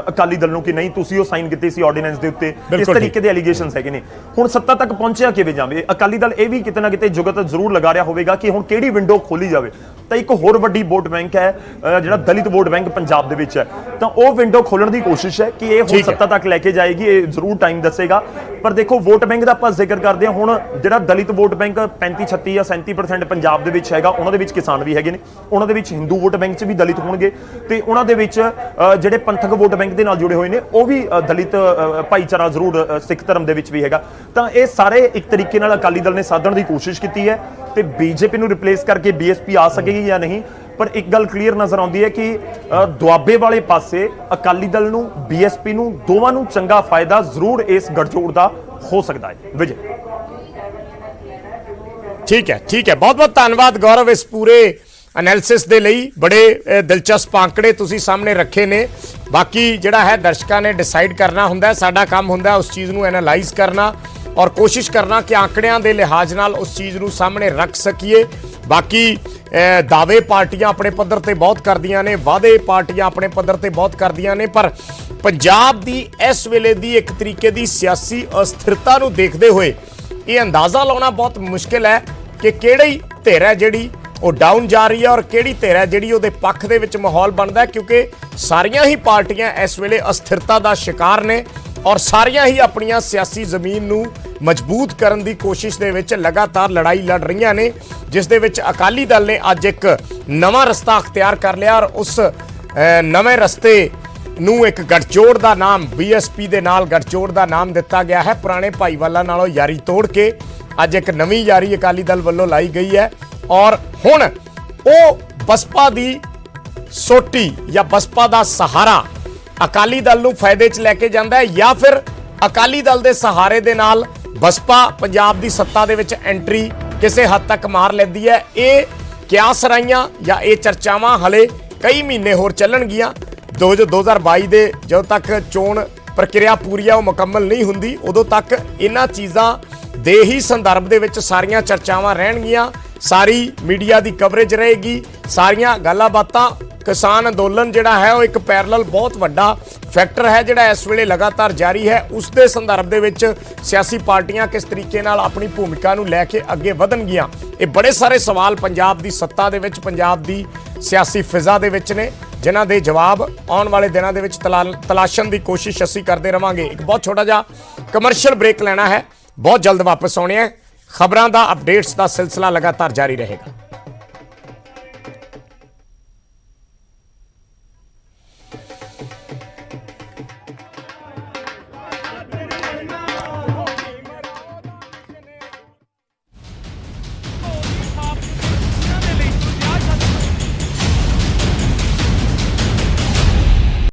Speaker 2: ਅਕਾਲੀ ਦਲ ਨੂੰ ਕਿ ਨਹੀਂ ਤੁਸੀਂ ਉਹ ਸਾਈਨ ਕੀਤੀ ਸੀ ਆਰਡੀਨੈਂਸ ਦੇ ਉੱਤੇ, ਇਸ ਤਰੀਕੇ ਦੇ ਐਲੀਗੇਸ਼ਨਸ ਹੈਗੇ ਨੇ। ਹੁਣ ਸੱਤਾ ਤੱਕ ਪਹੁੰਚਿਆ ਕਿਵੇਂ ਜਾਵੇ, ਅਕਾਲੀ ਦਲ ਇਹ ਵੀ ਕਿਤੇ ਨਾ ਕਿਤੇ ਜੁਗਤ ਜ਼ਰੂਰ ਲਗਾ ਰਿਹਾ ਹੋਵੇਗਾ ਕਿ ਹੁਣ ਕਿਹੜੀ ਵਿੰਡੋ ਖੋਲੀ ਜਾਵੇ। ਤਾਂ ਇੱਕ ਹੋਰ ਵੱਡੀ ਵੋਟ ਬੈਂਕ ਹੈ ਜਿਹੜਾ ਦਲਿਤ ਵੋਟ ਬੈਂਕ ਪੰਜਾਬ ਦੇ ਵਿੱਚ ਹੈ, ਤਾਂ ਉਹ ਵਿੰਡੋ ਖੋਲਣ ਦੀ ਕੋਸ਼ਿਸ਼ ਹੈ ਕਿ ਇਹ ਹੁਣ ਸੱਤਾ ਤੱਕ ਲੈ ਕੇ ਜਾਏਗੀ, ਇਹ ਜ਼ਰੂਰ ਟਾਈਮ ਦੱਸੇਗਾ। ਪਰ ਦੇਖੋ ਵੋਟ ਬੈਂਕ ਦਾ ਆਪਾਂ ਜ਼ਿਕਰ ਕਰਦੇ ਹਾਂ, ਹੁਣ ਜਿਹੜਾ ਦਲਿਤ ਵੋਟ ਬੈਂਕ 35, 36 ਜਾਂ 37% ਪੰਜਾਬ ਦੇ ਵਿੱਚ ਹੈਗਾ, ਉਹਨਾਂ ਦੇ ਵਿੱਚ ਕਿਸਾਨ ਵੀ ਹੈਗੇ ਨੇ, ਉਹਨਾਂ ਦੇ ਵਿੱਚ ਹਿੰਦੂ ਵੋਟ ਬੈਂਕ 'ਚ ਵੀ ਦਲਿਤ ਹੋਣਗੇ, ਤੇ ਉਹਨਾਂ ਦੇ ਵਿੱਚ ਜਿਹੜੇ ਪੰਥਕ ਵੋਟ ਬੈਂਕ ਦੇ ਨਾਲ ਜੁੜੇ ਹੋਏ ਨੇ ਉਹ ਵੀ ਦਲਿਤ ਭਾਈਚਾਰਾ ਜ਼ਰੂਰ ਸਿੱਖ ਧਰਮ ਦੇ ਵਿੱਚ ਵੀ ਹੈਗਾ। ਤਾਂ ਇਹ ਸਾਰੇ ਇੱਕ ਤਰੀਕੇ ਨਾਲ ਅਕਾਲੀ ਦਲ ਨੇ ਸਾਧਣ ਦੀ ਕੋਸ਼ਿਸ਼ ਕੀਤੀ ਹੈ, ਤੇ ਬੀਜੇਪੀ ਨੂੰ ਰਿਪਲੇਸ ਕਰਕੇ ਬੀਐਸਪੀ ਆ ਸਕੇਗੀ ਜਾਂ ਨਹੀਂ, ਪਰ ਇੱਕ ਗੱਲ ਕਲੀਅਰ ਨਜ਼ਰ ਆਉਂਦੀ ਹੈ ਕਿ ਦੁਆਬੇ ਵਾਲੇ ਪਾਸੇ ਅਕਾਲੀ ਦਲ ਨੂੰ ਬੀਐਸਪੀ ਨੂੰ ਦੋਵਾਂ ਨੂੰ ਚੰਗਾ ਫਾਇਦਾ ਜ਼ਰੂਰ ਇਸ ਗੱਠਜੋੜ ਦਾ ਹੋ ਸਕਦਾ ਹੈ। ਵਿਜੇ
Speaker 1: ਠੀਕ ਹੈ, ਬਹੁਤ ਬਹੁਤ ਧੰਨਵਾਦ ਗੌਰਵ ਇਸ ਪੂਰੇ ਐਨਾਲਿਸਿਸ ਦੇ ਲਈ। ਬੜੇ ਦਿਲਚਸਪ ਆંકੜੇ ਤੁਸੀਂ ਸਾਹਮਣੇ ਰੱਖੇ ਨੇ। ਬਾਕੀ ਜਿਹੜਾ ਹੈ ਦਰਸ਼ਕਾਂ ਨੇ ਡਿਸਾਈਡ ਕਰਨਾ ਹੁੰਦਾ, ਸਾਡਾ ਕੰਮ ਹੁੰਦਾ ਉਸ ਚੀਜ਼ ਨੂੰ ਐਨਾਲਾਈਜ਼ ਕਰਨਾ ਔਰ ਕੋਸ਼ਿਸ਼ ਕਰਨਾ ਕਿ ਆંકੜਿਆਂ ਦੇ ਲਿਹਾਜ਼ ਨਾਲ ਉਸ ਚੀਜ਼ ਨੂੰ ਸਾਹਮਣੇ ਰੱਖ ਸਕੀਏ। ਬਾਕੀ ਦਾਅਵੇ ਪਾਰਟੀਆਂ ਆਪਣੇ ਪੱਧਰ ਤੇ ਬਹੁਤ ਕਰਦੀਆਂ ਨੇ, ਵਾਅਦੇ ਪਾਰਟੀਆਂ ਆਪਣੇ ਪੱਧਰ ਤੇ ਬਹੁਤ ਕਰਦੀਆਂ ਨੇ, ਪਰ ਪੰਜਾਬ ਦੀ ਇਸ ਵੇਲੇ ਦੀ ਇੱਕ ਤਰੀਕੇ ਦੀ ਸਿਆਸੀ ਅਸਥਿਰਤਾ ਨੂੰ ਦੇਖਦੇ ਹੋਏ ਇਹ ਅੰਦਾਜ਼ਾ ਲਾਉਣਾ ਬਹੁਤ ਮੁਸ਼ਕਿਲ ਹੈ ਕਿ ਕਿਹੜੀ ਧਿਰ ਹੈ ਜਿਹੜੀ ਉਹ ਡਾਊਨ ਜਾ ਰਹੀ ਹੈ ਔਰ ਕਿਹੜੀ ਧਿਰ ਹੈ ਜਿਹੜੀ ਉਹਦੇ ਪੱਖ ਦੇ ਵਿੱਚ ਮਾਹੌਲ ਬਣਦਾ, ਕਿਉਂਕਿ ਸਾਰੀਆਂ ਹੀ ਪਾਰਟੀਆਂ ਇਸ ਵੇਲੇ ਅਸਥਿਰਤਾ ਦਾ ਸ਼ਿਕਾਰ ਨੇ ਔਰ ਸਾਰੀਆਂ ਹੀ ਆਪਣੀਆਂ ਸਿਆਸੀ ਜ਼ਮੀਨ ਨੂੰ ਮਜ਼ਬੂਤ ਕਰਨ ਦੀ ਕੋਸ਼ਿਸ਼ ਦੇ ਵਿੱਚ ਲਗਾਤਾਰ ਲੜਾਈ ਲੜ ਰਹੀਆਂ ਨੇ, ਜਿਸ ਦੇ ਵਿੱਚ ਅਕਾਲੀ ਦਲ ਨੇ ਅੱਜ ਇੱਕ ਨਵਾਂ ਰਸਤਾ ਅਖਤਿਆਰ ਕਰ ਲਿਆ ਔਰ ਉਸ ਨਵੇਂ ਰਸਤੇ ਨੂੰ ਇੱਕ ਗੱਠਜੋੜ ਦਾ ਨਾਮ ਬੀਐਸਪੀ ਦੇ ਨਾਲ ਗੱਠਜੋੜ ਦਾ ਨਾਮ ਦਿੱਤਾ ਗਿਆ ਹੈ। ਪੁਰਾਣੇ ਭਾਈਵਾਲਾਂ ਨਾਲੋਂ ਯਾਰੀ ਤੋੜ ਕੇ ਅੱਜ ਇੱਕ ਨਵੀਂ ਯਾਰੀ ਅਕਾਲੀ ਦਲ ਵੱਲੋਂ ਲਾਈ ਗਈ ਹੈ ਔਰ ਹੁਣ ਉਹ ਬਸਪਾ ਦੀ ਸੋਟੀ ਜਾਂ ਬਸਪਾ ਦਾ ਸਹਾਰਾ ਅਕਾਲੀ ਦਲ ਨੂੰ ਫਾਇਦੇ 'ਚ ਲੈ ਕੇ ਜਾਂਦਾ ਹੈ ਜਾਂ ਫਿਰ ਅਕਾਲੀ ਦਲ ਦੇ ਸਹਾਰੇ ਦੇ ਨਾਲ ਬਸਪਾ ਪੰਜਾਬ ਦੀ ਸੱਤਾ ਦੇ ਵਿੱਚ ਐਂਟਰੀ ਕਿਸੇ ਹੱਦ ਤੱਕ ਮਾਰ ਲੈਂਦੀ ਹੈ। ਇਹ ਕਿਆਸ ਰਾਈਆਂ ਜਾਂ ਇਹ ਚਰਚਾਵਾਂ ਹਲੇ ਕਈ ਮਹੀਨੇ ਹੋਰ ਚੱਲਣਗੀਆਂ। 2022 ਦੇ ਜਦੋਂ ਤੱਕ ਚੋਣ ਪ੍ਰਕਿਰਿਆ ਪੂਰੀ ਆ ਉਹ ਮੁਕੰਮਲ ਨਹੀਂ ਹੁੰਦੀ, ਉਦੋਂ ਤੱਕ ਇਹਨਾਂ ਚੀਜ਼ਾਂ ਦੇ ਹੀ ਸੰਦਰਭ ਦੇ ਵਿੱਚ ਸਾਰੀਆਂ ਚਰਚਾਵਾਂ ਰਹਿਣਗੀਆਂ, ਸਾਰੀ ਮੀਡੀਆ ਦੀ ਕਵਰੇਜ ਰਹੇਗੀ, ਸਾਰੀਆਂ ਗੱਲਾਂ ਬਾਤਾਂ। ਕਿਸਾਨ ਅੰਦੋਲਨ ਜਿਹੜਾ ਹੈ ਉਹ ਇੱਕ ਪੈਰਲਲ ਬਹੁਤ ਵੱਡਾ ਫੈਕਟਰ ਹੈ ਜਿਹੜਾ ਇਸ ਵੇਲੇ ਲਗਾਤਾਰ ਜਾਰੀ ਹੈ। ਉਸ ਦੇ ਸੰਦਰਭ ਦੇ ਵਿੱਚ ਸਿਆਸੀ ਪਾਰਟੀਆਂ ਕਿਸ ਤਰੀਕੇ ਨਾਲ ਆਪਣੀ ਭੂਮਿਕਾ ਨੂੰ ਲੈ ਕੇ ਅੱਗੇ ਵਧਣਗੀਆਂ, ਇਹ ਬੜੇ ਸਾਰੇ ਸਵਾਲ ਪੰਜਾਬ ਦੀ ਸੱਤਾ ਦੇ ਵਿੱਚ, ਪੰਜਾਬ ਦੀ ਸਿਆਸੀ ਫਿਜ਼ਾ ਦੇ ਵਿੱਚ ਨੇ, ਜਿਨ੍ਹਾਂ ਦੇ ਜਵਾਬ ਆਉਣ ਵਾਲੇ ਦਿਨਾਂ ਦੇ ਵਿੱਚ ਤਲਾਸ਼ਣ ਦੀ ਕੋਸ਼ਿਸ਼ ਅਸੀਂ ਕਰਦੇ ਰਵਾਂਗੇ। ਇੱਕ ਬਹੁਤ ਛੋਟਾ ਜਿਹਾ ਕਮਰਸ਼ੀਅਲ ਬ੍ਰੇਕ ਲੈਣਾ ਹੈ, ਬਹੁਤ ਜਲਦ ਵਾਪਸ ਆਉਣੇ ਹੈ। ਖਬਰਾਂ ਦਾ ਅਪਡੇਟਸ ਦਾ ਸਿਲਸਿਲਾ ਲਗਾਤਾਰ ਜਾਰੀ ਰਹੇਗਾ।